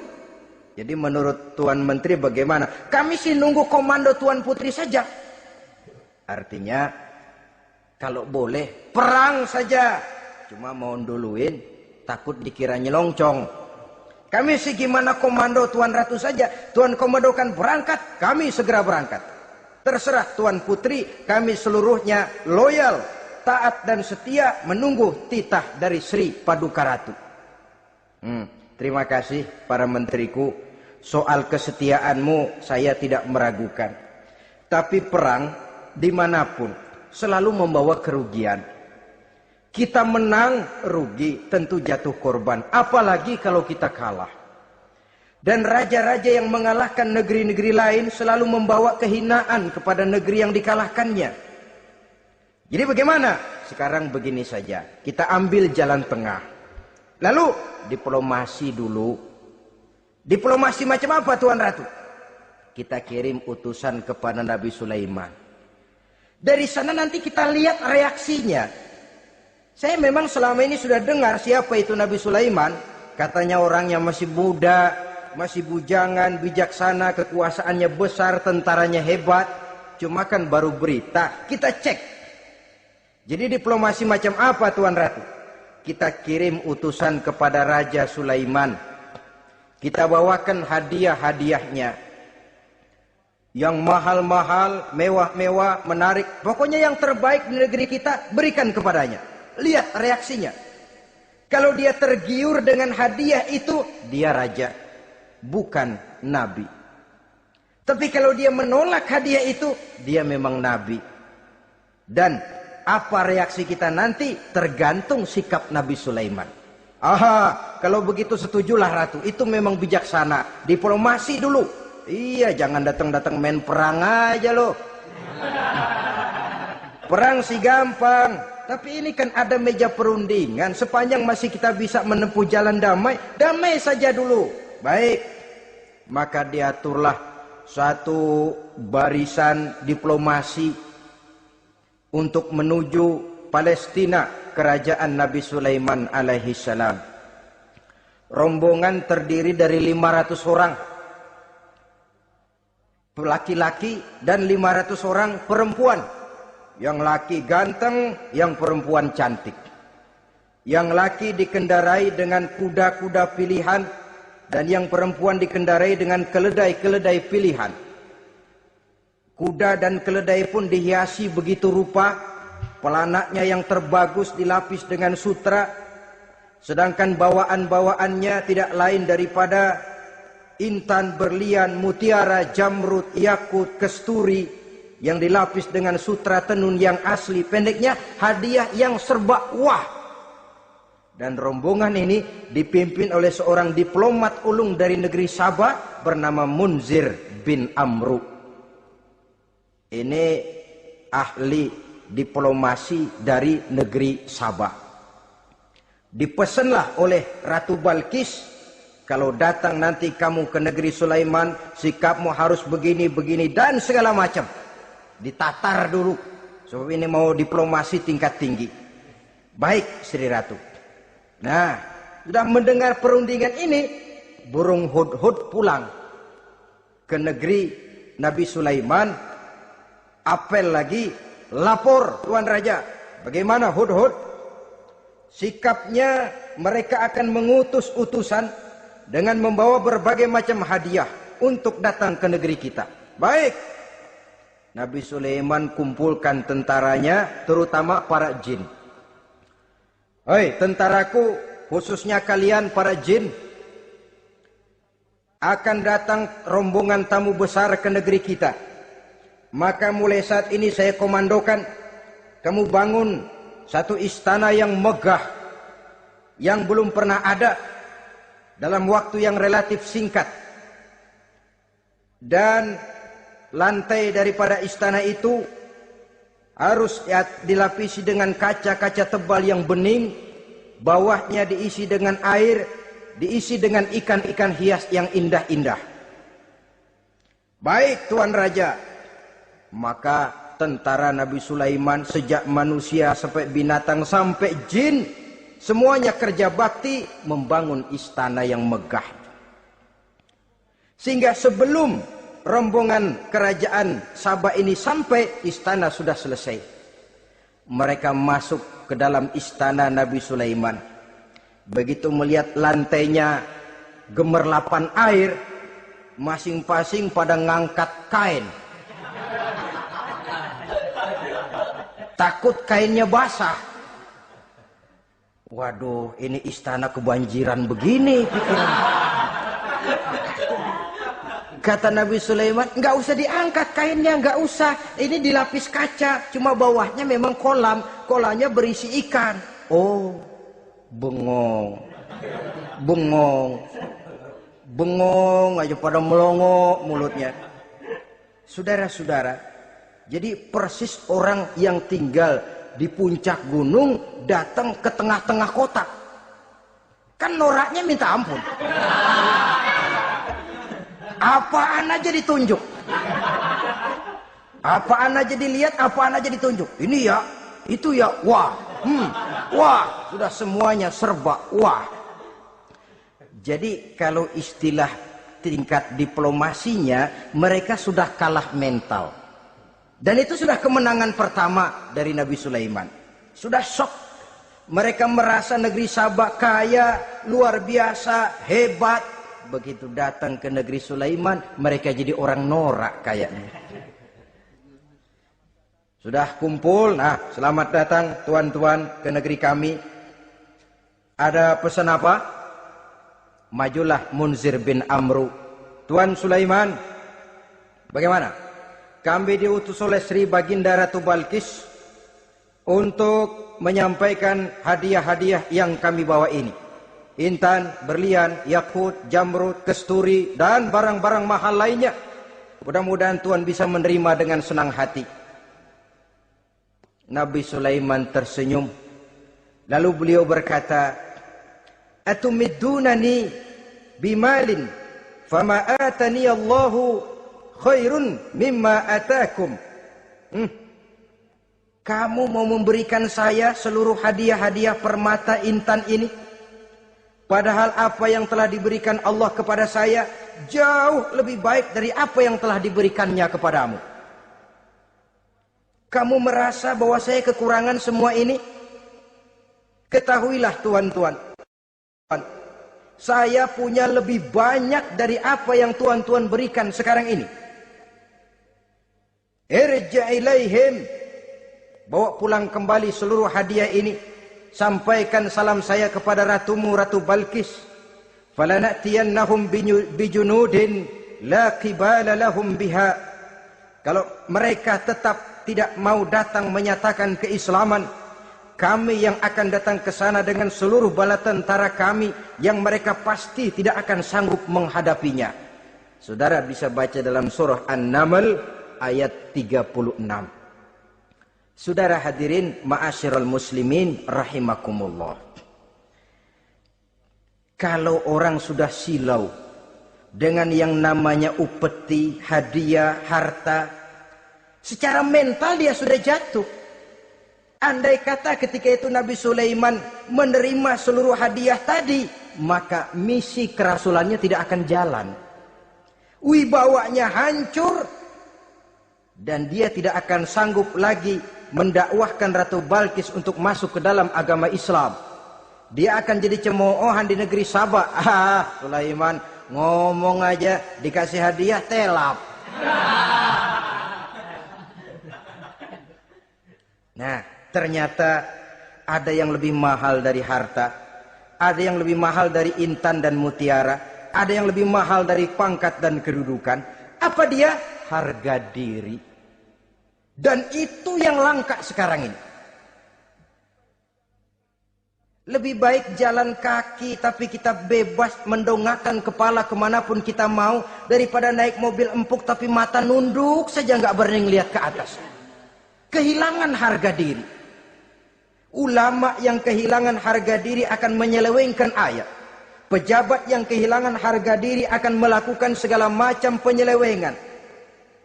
[SPEAKER 1] Jadi menurut Tuan Menteri bagaimana? Kami sih nunggu komando Tuan Putri saja. Artinya kalau boleh perang saja. Cuma mau duluin takut dikira nyelongcong. Kami sih gimana komando Tuan Ratu saja. Tuan komandokan berangkat, kami segera berangkat. Terserah Tuan Putri, kami seluruhnya loyal, taat dan setia menunggu titah dari Sri Paduka Ratu. Terima kasih para menteriku. Soal kesetiaanmu saya tidak meragukan. Tapi perang dimanapun selalu membawa kerugian. Kita menang, rugi, tentu jatuh korban. Apalagi kalau kita kalah. Dan raja-raja yang mengalahkan negeri-negeri lain selalu membawa kehinaan kepada negeri yang dikalahkannya. Jadi bagaimana? Sekarang begini saja. Kita ambil jalan tengah. Lalu diplomasi dulu. Diplomasi macam apa Tuan Ratu? Kita kirim utusan kepada Nabi Sulaiman. Dari sana nanti kita lihat reaksinya. Saya memang selama ini sudah dengar siapa itu Nabi Sulaiman. Katanya orang yang masih muda, masih bujangan, bijaksana, kekuasaannya besar, tentaranya hebat. Cuma kan baru berita, kita cek. Jadi diplomasi macam apa Tuan Ratu? Kita kirim utusan kepada Raja Sulaiman. Kita bawakan hadiah-hadiahnya. Yang mahal-mahal, mewah-mewah, menarik. Pokoknya yang terbaik di negeri kita berikan kepadanya. Lihat reaksinya. Kalau dia tergiur dengan hadiah itu, dia raja, bukan nabi. Tapi kalau dia menolak hadiah itu, dia memang nabi. Dan apa reaksi kita nanti tergantung sikap Nabi Sulaiman. Aha, kalau begitu setujulah Ratu. Itu memang bijaksana. Diplomasi dulu. Iya, jangan datang-datang main perang aja loh. Perang sih gampang. Tapi ini kan ada meja perundingan. Sepanjang masih kita bisa menempuh jalan damai, damai saja dulu. Baik. Maka diaturlah satu barisan diplomasi untuk menuju Palestina, kerajaan Nabi Sulaiman alaihi salam. Rombongan terdiri dari 500 orang laki-laki dan 500 orang perempuan. Yang laki ganteng, yang perempuan cantik. Yang laki dikendarai dengan kuda-kuda pilihan, dan yang perempuan dikendarai dengan keledai-keledai pilihan. Kuda dan keledai pun dihiasi begitu rupa, pelanaknya yang terbagus dilapis dengan sutra, sedangkan bawaan-bawaannya tidak lain daripada intan, berlian, mutiara, jamrud, yakut, kesturi, yang dilapis dengan sutra tenun yang asli. Pendeknya hadiah yang serba wah. Dan rombongan ini dipimpin oleh seorang diplomat ulung dari negeri Sabah bernama Munzir bin Amru. Ini ahli diplomasi dari negeri Sabah. Dipesanlah oleh Ratu Balkis, kalau datang nanti kamu ke negeri Sulaiman, sikapmu harus begini, begini, dan segala macam. Ditatar dulu. Sebab ini mau diplomasi tingkat tinggi. Baik Sri Ratu. Nah, sudah mendengar perundingan ini, burung hudhud pulang. ke negeri Nabi Sulaiman. Apel lagi, lapor Tuan Raja, bagaimana Hudhud? Sikapnya mereka akan mengutus utusan dengan membawa berbagai macam hadiah untuk datang ke negeri kita. Baik. Nabi Sulaiman kumpulkan tentaranya, terutama para jin. Hei tentaraku, khususnya kalian para jin, akan datang rombongan tamu besar ke negeri kita. Maka mulai saat ini saya komandokan, kamu bangun satu istana yang megah, yang belum pernah ada dalam waktu yang relatif singkat. Dan lantai daripada istana itu harus dilapisi dengan kaca-kaca tebal yang bening, bawahnya diisi dengan air, diisi dengan ikan-ikan hias yang indah-indah. Baik Tuan Raja. Maka tentara Nabi Sulaiman, sejak manusia sampai binatang sampai jin, semuanya kerja bakti membangun istana yang megah. Sehingga sebelum rombongan kerajaan Sabah ini sampai, istana sudah selesai. Mereka masuk ke dalam istana Nabi Sulaiman. Begitu melihat lantainya gemerlapan air, masing-masing pada ngangkat kain. Takut kainnya basah. Waduh, ini istana kebanjiran begini pikiran. Kata Nabi Sulaiman, nggak usah diangkat kainnya, nggak usah. Ini dilapis kaca, cuma bawahnya memang kolam. Kolamnya berisi ikan. Oh, bengong. Bengong. Bengong aja pada melongo mulutnya. Saudara-saudara, jadi persis orang yang tinggal di puncak gunung datang ke tengah-tengah kota. Kan noraknya minta ampun. Apaan aja ditunjuk. Apaan aja dilihat, apaan aja ditunjuk. Ini ya, itu ya, wah. Wah, sudah semuanya serba wah. Jadi kalau istilah tingkat diplomasinya, mereka sudah kalah mental. Dan itu sudah kemenangan pertama dari Nabi Sulaiman. Sudah shock. Mereka merasa negeri Sabah kaya, luar biasa, hebat. Begitu datang ke negeri Sulaiman, mereka jadi orang norak kayaknya. Sudah kumpul, nah selamat datang tuan-tuan ke negeri kami. Ada pesan apa? Majulah Munzir bin Amru. Tuan Sulaiman, bagaimana? Kami diutus oleh Sri Baginda Ratu Balkis untuk menyampaikan hadiah-hadiah yang kami bawa ini. Intan, berlian, yakut, jamrud, kesturi, dan barang-barang mahal lainnya. Mudah-mudahan Tuhan bisa menerima dengan senang hati. Nabi Sulaiman tersenyum. Lalu beliau berkata, Atumiddunani bimalin, fama atani Allahu khairun mimma atakum. Kamu mau memberikan saya seluruh hadiah-hadiah permata intan ini? Padahal apa yang telah diberikan Allah kepada saya jauh lebih baik dari apa yang telah diberikannya kepadamu. Kamu merasa bahwa saya kekurangan semua ini? Ketahuilah tuan-tuan, saya punya lebih banyak dari apa yang tuan-tuan berikan sekarang ini. Irja' ilaihim, bawa pulang kembali seluruh hadiah ini. Sampaikan salam saya kepada ratumu, Ratu Balkis. Falanatiyannahum bijunudin la qibala lahum biha. Kalau mereka tetap tidak mau datang menyatakan keislaman, kami yang akan datang ke sana dengan seluruh bala tentara kami yang mereka pasti tidak akan sanggup menghadapinya. Saudara bisa baca dalam surah An-Naml ayat 36. Saudara hadirin ma'asyiral muslimin rahimakumullah. Kalau orang sudah silau dengan yang namanya upeti, hadiah, harta, secara mental dia sudah jatuh. Andai kata ketika itu Nabi Sulaiman menerima seluruh hadiah tadi, maka misi kerasulannya tidak akan jalan. wibawanya hancur, dan dia tidak akan sanggup lagi mendakwahkan Ratu Balkis untuk masuk ke dalam agama Islam. Dia akan jadi cemoohan di negeri Sabah. Sulaiman ngomong aja dikasih hadiah telap. Nah, ternyata ada yang lebih mahal dari harta, ada yang lebih mahal dari intan dan mutiara, ada yang lebih mahal dari pangkat dan kedudukan. Apa dia? Harga diri. Dan itu yang langka sekarang ini. Lebih baik jalan kaki tapi kita bebas mendongakkan kepala kemanapun kita mau, daripada naik mobil empuk tapi mata nunduk saja nggak berani lihat ke atas. Kehilangan harga diri. Ulama yang kehilangan harga diri akan menyelewengkan ayat. Pejabat yang kehilangan harga diri akan melakukan segala macam penyelewengan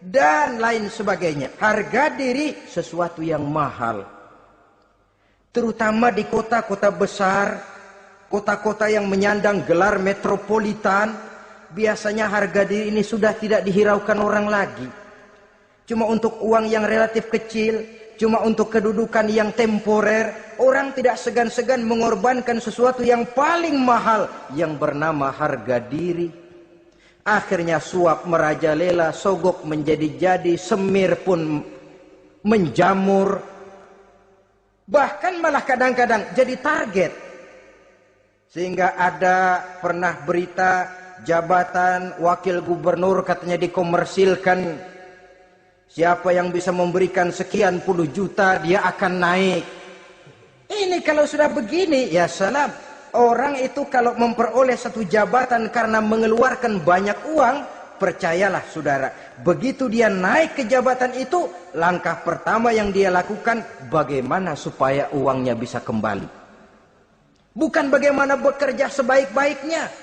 [SPEAKER 1] dan lain sebagainya. Harga diri sesuatu yang mahal. Terutama di kota-kota besar, kota-kota yang menyandang gelar metropolitan, biasanya harga diri ini sudah tidak dihiraukan orang lagi. Cuma untuk uang yang relatif kecil, cuma untuk kedudukan yang temporer, orang tidak segan-segan mengorbankan sesuatu yang paling mahal yang bernama harga diri. Akhirnya suap merajalela, sogok menjadi-jadi, semir pun menjamur. Bahkan malah kadang-kadang jadi target. Sehingga ada pernah berita jabatan wakil gubernur katanya dikomersilkan. Siapa yang bisa memberikan sekian puluh juta dia akan naik. Ini kalau sudah begini ya salam. Orang itu kalau memperoleh satu jabatan karena mengeluarkan banyak uang, percayalah saudara, begitu dia naik ke jabatan itu, langkah pertama yang dia lakukan bagaimana supaya uangnya bisa kembali. Bukan bagaimana bekerja sebaik-baiknya,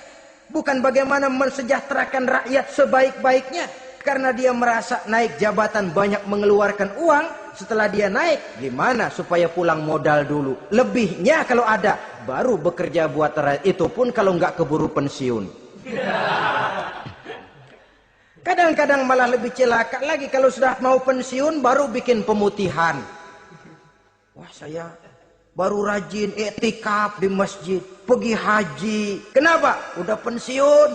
[SPEAKER 1] bukan bagaimana mensejahterakan rakyat sebaik-baiknya. Karena dia merasa naik jabatan banyak mengeluarkan uang, setelah dia naik gimana supaya pulang modal dulu. Lebihnya kalau ada baru bekerja buat rakyat, itu pun kalau nggak keburu pensiun. Kadang-kadang malah lebih celaka lagi, kalau sudah mau pensiun baru bikin pemutihan. Wah, saya baru rajin iktikaf di masjid, pergi haji. Kenapa? Udah pensiun.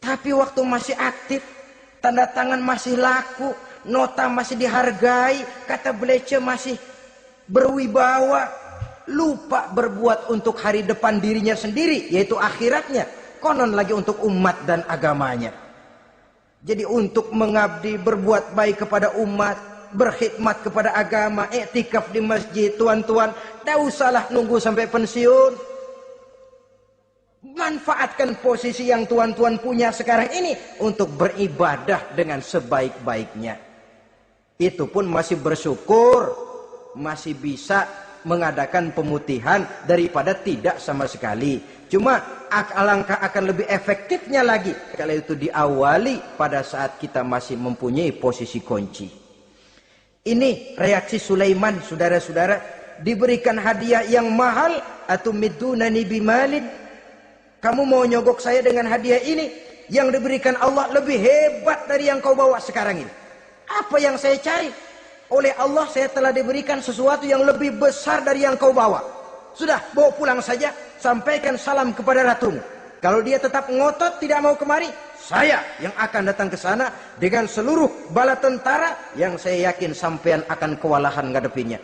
[SPEAKER 1] Tapi waktu masih aktif, tanda tangan masih laku, nota masih dihargai, kata belece masih berwibawa, lupa berbuat untuk hari depan dirinya sendiri, yaitu akhiratnya. Konon lagi untuk umat dan agamanya. Jadi untuk mengabdi, berbuat baik kepada umat, berkhidmat kepada agama, iktikaf di masjid, tuan-tuan, tak usahlah nunggu sampai pensiun. Manfaatkan posisi yang tuan-tuan punya sekarang ini untuk beribadah dengan sebaik-baiknya. Itu pun masih bersyukur, masih bisa mengadakan pemutihan daripada tidak sama sekali. Cuma alangkah akan lebih efektifnya lagi kalau itu diawali pada saat kita masih mempunyai posisi kunci. Ini reaksi Sulaiman, saudara-saudara. Diberikan hadiah yang mahal, atumidunani bimalin. Kamu mau nyogok saya dengan hadiah ini? Yang diberikan Allah lebih hebat dari yang kau bawa sekarang ini. Apa yang saya cari? Oleh Allah saya telah diberikan sesuatu yang lebih besar dari yang kau bawa. Sudah, bawa pulang saja. Sampaikan salam kepada ratumu. Kalau dia tetap ngotot tidak mau kemari, saya yang akan datang ke sana dengan seluruh bala tentara yang saya yakin sampean akan kewalahan ngadepinnya.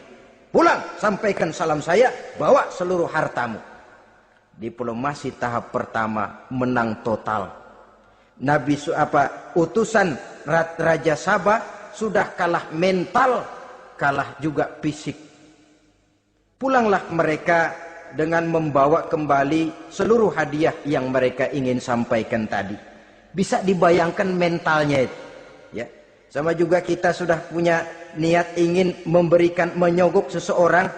[SPEAKER 1] Pulang, sampaikan salam saya, bawa seluruh hartamu. Diplomasi tahap pertama menang total. Utusan Raja Sabah sudah kalah mental, kalah juga fisik. Pulanglah mereka dengan membawa kembali seluruh hadiah yang mereka ingin sampaikan tadi. Bisa dibayangkan mentalnya itu, ya. Sama juga kita sudah punya niat ingin menyogok seseorang,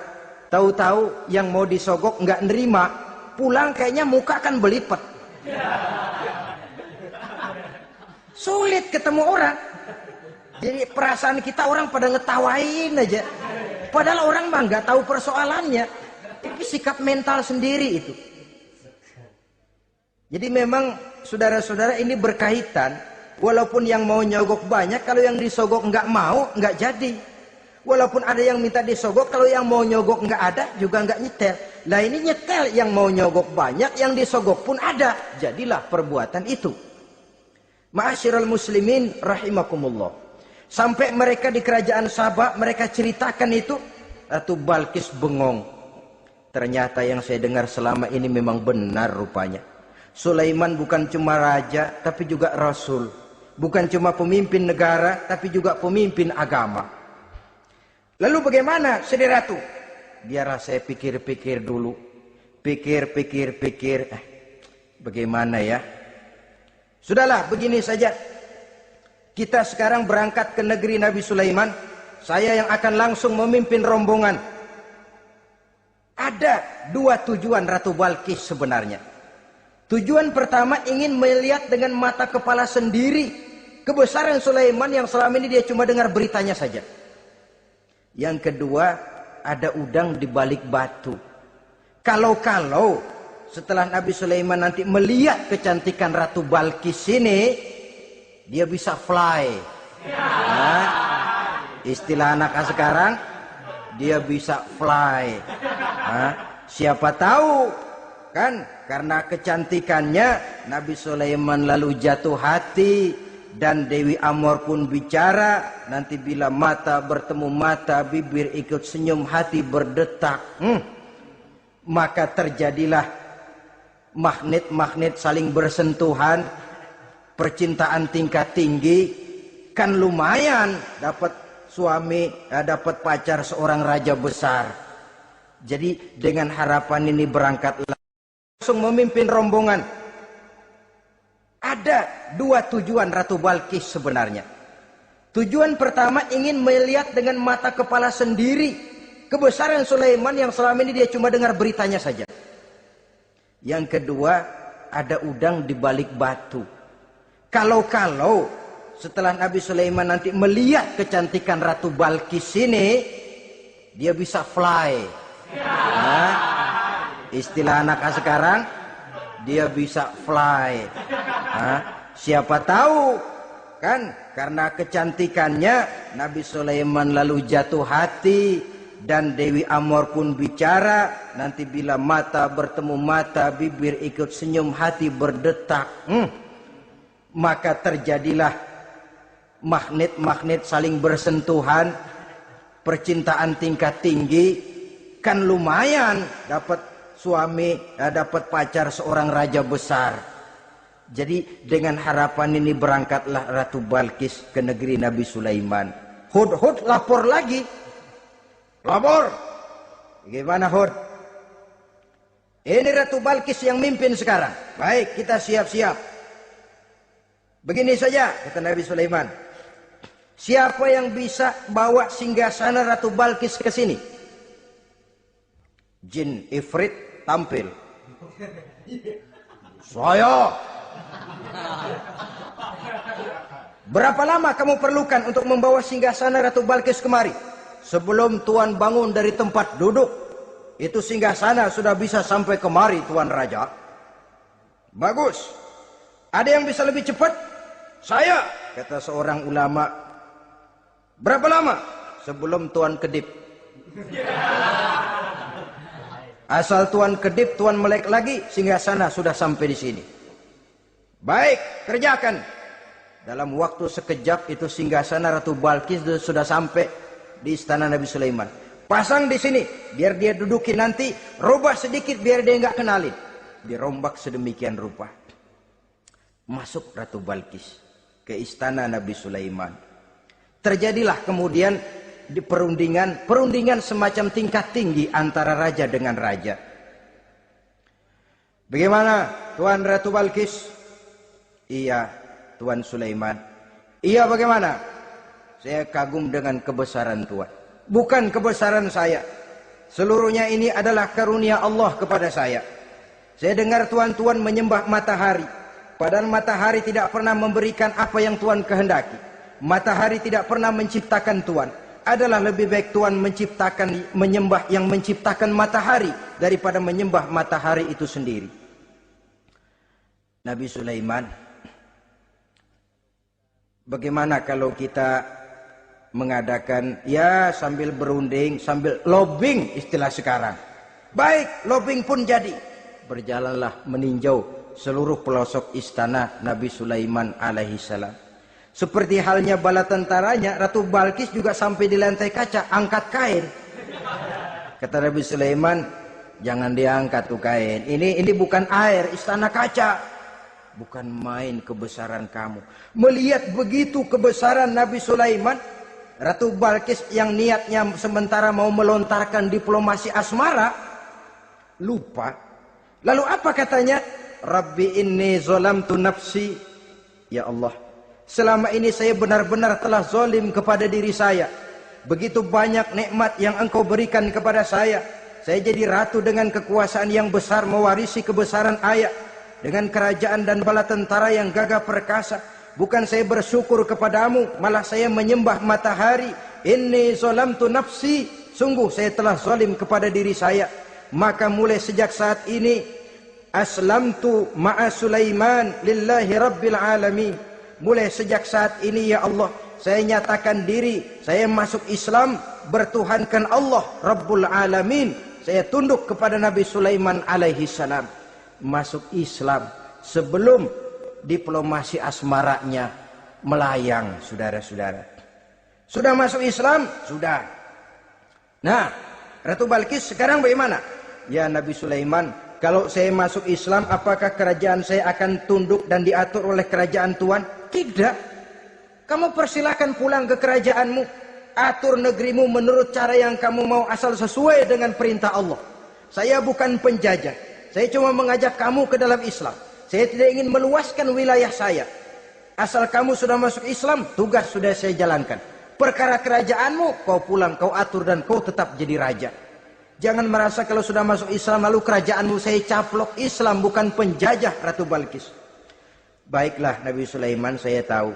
[SPEAKER 1] tahu-tahu yang mau disogok nggak nerima, pulang kayaknya muka kan belipet. Sulit ketemu orang. Jadi perasaan kita orang pada ngetawain aja. Padahal orang mah nggak tahu persoalannya. Tapi sikap mental sendiri itu. Jadi memang saudara-saudara, ini berkaitan. Walaupun yang mau nyogok banyak, kalau yang disogok nggak mau, nggak jadi. Walaupun ada yang minta disogok, kalau yang mau nyogok nggak ada, juga nggak nyetel. Lah ini nyetel, yang mau nyogok banyak, yang disogok pun ada. Jadilah perbuatan itu. Ma'asyiral muslimin rahimakumullah. Sampai mereka di kerajaan Sabah, mereka ceritakan itu, Ratu Balkis bengong. Ternyata yang saya dengar selama ini memang benar rupanya. Sulaiman bukan cuma raja, tapi juga rasul. Bukan cuma pemimpin negara, tapi juga pemimpin agama. Lalu bagaimana, Sri Ratu? Biarlah saya pikir-pikir dulu. Pikir. Bagaimana ya? Sudahlah, begini saja. Kita sekarang berangkat ke negeri Nabi Sulaiman. Saya yang akan langsung memimpin rombongan. Ada dua tujuan Ratu Balkis sebenarnya. Tujuan pertama ingin melihat dengan mata kepala sendiri kebesaran Sulaiman yang selama ini dia cuma dengar beritanya saja. Yang kedua, ada udang di balik batu. Kalau setelah Nabi Sulaiman nanti melihat kecantikan Ratu Balkis ini, dia bisa fly. Nah, istilah anak sekarang, dia bisa fly. Nah, siapa tahu kan, karena kecantikannya Nabi Sulaiman lalu jatuh hati. Dan Dewi Amor pun bicara, nanti bila mata bertemu mata, bibir ikut senyum, hati berdetak. Maka terjadilah magnet-magnet saling bersentuhan, percintaan tingkat tinggi. Kan lumayan dapat suami, dapat pacar seorang raja besar. Jadi dengan harapan ini berangkatlah langsung memimpin rombongan. Ada dua tujuan Ratu Balkis sebenarnya. Tujuan pertama ingin melihat dengan mata kepala sendiri kebesaran Sulaiman yang selama ini dia cuma dengar beritanya saja. Yang kedua, ada udang di balik batu. Kalau setelah Nabi Sulaiman nanti melihat kecantikan Ratu Balkis ini, dia bisa fly. Nah, istilah anak sekarang, dia bisa fly. Nah, siapa tahu kan, karena kecantikannya Nabi Sulaiman lalu jatuh hati. Dan Dewi Amor pun bicara, nanti bila mata bertemu mata, bibir ikut senyum, hati berdetak. Maka terjadilah magnet-magnet saling bersentuhan, percintaan tingkat tinggi. Kan lumayan dapat suami, dapat pacar seorang raja besar. Jadi dengan harapan ini berangkatlah Ratu Balkis ke negeri Nabi Sulaiman. Hud lapor lagi. Lapor. Gimana Hud? Ini Ratu Balkis yang mimpin sekarang. Baik, kita siap-siap. Begini saja, kata Nabi Sulaiman. Siapa yang bisa bawa singgasana Ratu Balkis ke sini? Jin Ifrit tampil. Saya. Berapa lama kamu perlukan untuk membawa singgasana Ratu Balkis kemari? Sebelum Tuan bangun dari tempat duduk, itu singgasana sudah bisa sampai kemari, Tuan Raja. Bagus. Ada yang bisa lebih cepat? Saya, kata seorang ulama. Berapa lama? Sebelum Tuan kedip. Asal Tuan kedip, Tuan melek lagi, singgasana sudah sampai di sini. Baik, kerjakan. Dalam waktu sekejap itu singgasana Ratu Balkis sudah sampai di istana Nabi Sulaiman. Pasang di sini, biar dia dudukin nanti. Robah sedikit biar dia nggak kenalin. Dirombak sedemikian rupa. Masuk Ratu Balkis ke istana Nabi Sulaiman. Terjadilah kemudian di perundingan semacam tingkat tinggi antara raja dengan raja. Bagaimana Tuan Ratu Balkis? Iya, Tuan Sulaiman. Iya, bagaimana? Saya kagum dengan kebesaran Tuan. Bukan kebesaran saya. Seluruhnya ini adalah karunia Allah kepada saya. Saya dengar Tuan menyembah matahari. Padahal matahari tidak pernah memberikan apa yang Tuan kehendaki. Matahari tidak pernah menciptakan Tuan. Adalah lebih baik Tuan menyembah yang menciptakan matahari daripada menyembah matahari itu sendiri. Nabi Sulaiman. Bagaimana kalau kita mengadakan ya sambil berunding, sambil lobbying istilah sekarang. Baik, lobbying pun jadi. Berjalanlah meninjau seluruh pelosok istana Nabi Sulaiman alaihi salam. Seperti halnya bala tentaranya, Ratu Balkis juga sampai di lantai kaca, angkat kain. Kata Nabi Sulaiman, jangan diangkat tuh kain. Ini bukan air, istana kaca. Bukan main kebesaran kamu. Melihat begitu kebesaran Nabi Sulaiman, Ratu Balkis yang niatnya sementara mau melontarkan diplomasi asmara, lupa. Lalu apa katanya? Rabbi inni zolamtu nafsi. Ya Allah, selama ini saya benar-benar telah zalim kepada diri saya. Begitu banyak nikmat yang engkau berikan kepada saya. Saya jadi ratu dengan kekuasaan yang besar, mewarisi kebesaran ayah. Dengan kerajaan dan bala tentara yang gagah perkasa. Bukan saya bersyukur kepadamu, malah saya menyembah matahari. Inni zalamtu nafsi. Sungguh saya telah zalim kepada diri saya. Maka mulai sejak saat ini, aslamtu ma'a Sulaiman lillahi rabbil alamin. Mulai sejak saat ini ya Allah, saya nyatakan diri, saya masuk Islam, bertuhankan Allah Rabbul Alamin. Saya tunduk kepada Nabi Sulaiman alaihi salam. Masuk Islam sebelum diplomasi asmaranya melayang, saudara-saudara. Sudah masuk Islam? Sudah. Nah, Ratu Balkis sekarang bagaimana? Ya Nabi Sulaiman, kalau saya masuk Islam, apakah kerajaan saya akan tunduk dan diatur oleh kerajaan Tuhan? Tidak. Kamu persilahkan pulang ke kerajaanmu. Atur negerimu menurut cara yang kamu mau, asal sesuai dengan perintah Allah. Saya bukan penjajah. Saya cuma mengajak kamu ke dalam Islam. Saya tidak ingin meluaskan wilayah saya. Asal kamu sudah masuk Islam, tugas sudah saya jalankan. Perkara kerajaanmu, kau pulang, kau atur dan kau tetap jadi raja. Jangan merasa kalau sudah masuk Islam lalu kerajaanmu saya caplok. Islam bukan penjajah, Ratu Balkis. Baiklah Nabi Sulaiman, saya tahu.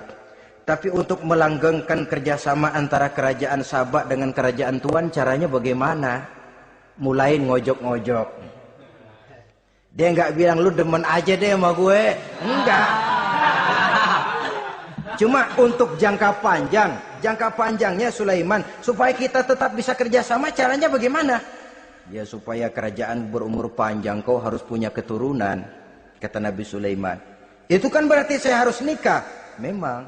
[SPEAKER 1] Tapi untuk melanggengkan kerjasama antara kerajaan Sabak dengan kerajaan Tuhan, caranya bagaimana? Mulai ngojok-ngojok. Dia nggak bilang lu demen aja deh sama gue. Enggak. Cuma untuk jangka panjang. Jangka panjangnya Sulaiman, supaya kita tetap bisa kerjasama, caranya bagaimana? Ya supaya kerajaan berumur panjang, kau harus punya keturunan. Kata Nabi Sulaiman. Itu kan berarti saya harus nikah. Memang.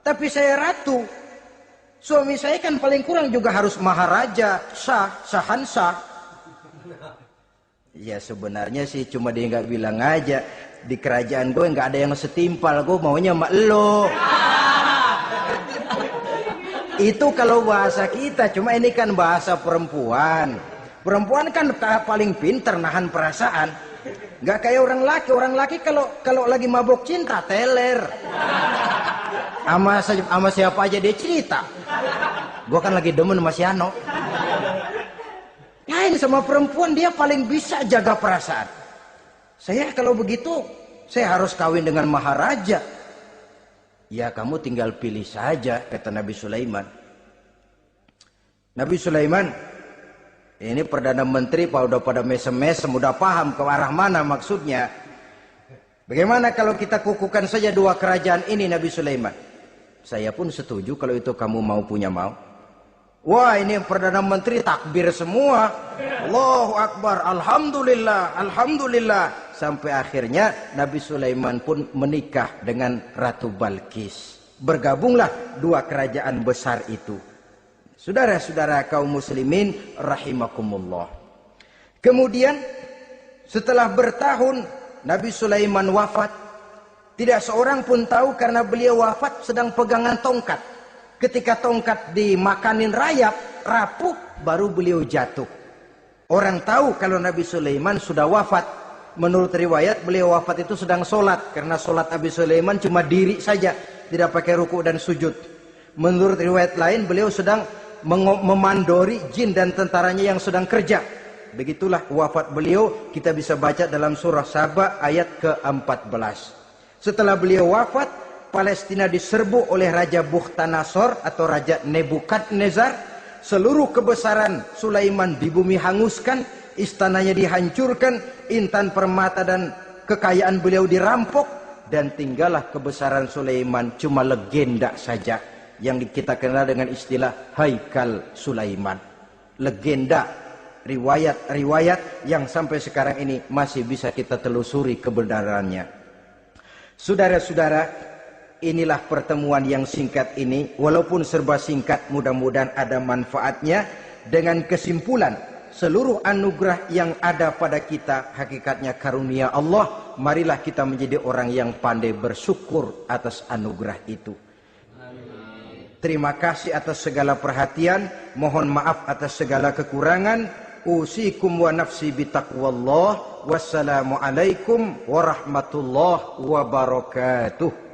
[SPEAKER 1] Tapi saya ratu. Suami saya kan paling kurang juga harus maharaja, sahansah. Ya sebenarnya sih cuma dia nggak bilang aja. Di kerajaan gue nggak ada yang setimpal. Gue maunya sama elo. Itu kalau bahasa kita. Cuma ini kan bahasa perempuan. Perempuan kan paling pinter nahan perasaan. Nggak kayak orang laki. Orang laki kalau lagi mabok cinta teler. Sama siapa aja dia cerita. Gue kan lagi demen sama si Ano. Lain sama perempuan, dia paling bisa jaga perasaan. Saya kalau begitu, saya harus kawin dengan maharaja. Ya kamu tinggal pilih saja, kata Nabi Sulaiman. Nabi Sulaiman, ini Perdana Menteri udah pada mesem-mesem, udah paham ke arah mana maksudnya. Bagaimana kalau kita kukuhkan saja dua kerajaan ini, Nabi Sulaiman? Saya pun setuju kalau itu kamu punya mau. Wah, ini Perdana Menteri takbir semua. Allahu Akbar, Alhamdulillah, Alhamdulillah. Sampai akhirnya Nabi Sulaiman pun menikah dengan Ratu Balkis. Bergabunglah dua kerajaan besar itu. Saudara-saudara kaum muslimin rahimakumullah. Kemudian setelah bertahun Nabi Sulaiman wafat. Tidak seorang pun tahu karena beliau wafat sedang pegangan tongkat. Ketika tongkat dimakanin rayap, rapuh, baru beliau jatuh. Orang tahu kalau Nabi Sulaiman sudah wafat. Menurut riwayat, beliau wafat itu sedang sholat. Karena sholat Nabi Sulaiman cuma diri saja. Tidak pakai ruku dan sujud. Menurut riwayat lain, beliau sedang memandori jin dan tentaranya yang sedang kerja. Begitulah wafat beliau, kita bisa baca dalam surah Saba ayat ke-14. Setelah beliau wafat, Palestina diserbu oleh Raja Bukhtanasor atau Raja Nebukadnezar. Seluruh kebesaran Sulaiman di bumi hanguskan, istananya dihancurkan, intan permata dan kekayaan beliau dirampok, dan tinggallah kebesaran Sulaiman cuma legenda saja yang kita kenal dengan istilah Haikal Sulaiman. Legenda, riwayat-riwayat yang sampai sekarang ini masih bisa kita telusuri kebenarannya. Saudara-saudara, inilah pertemuan yang singkat ini, walaupun serba singkat, mudah-mudahan ada manfaatnya. Dengan kesimpulan, seluruh anugerah yang ada pada kita hakikatnya karunia Allah. Marilah kita menjadi orang yang pandai bersyukur atas anugerah itu. Terima kasih atas segala perhatian. Mohon maaf atas segala kekurangan. Usikum wa nafsi bitaqwallah. Wassalamualaikum warahmatullahi wabarakatuh.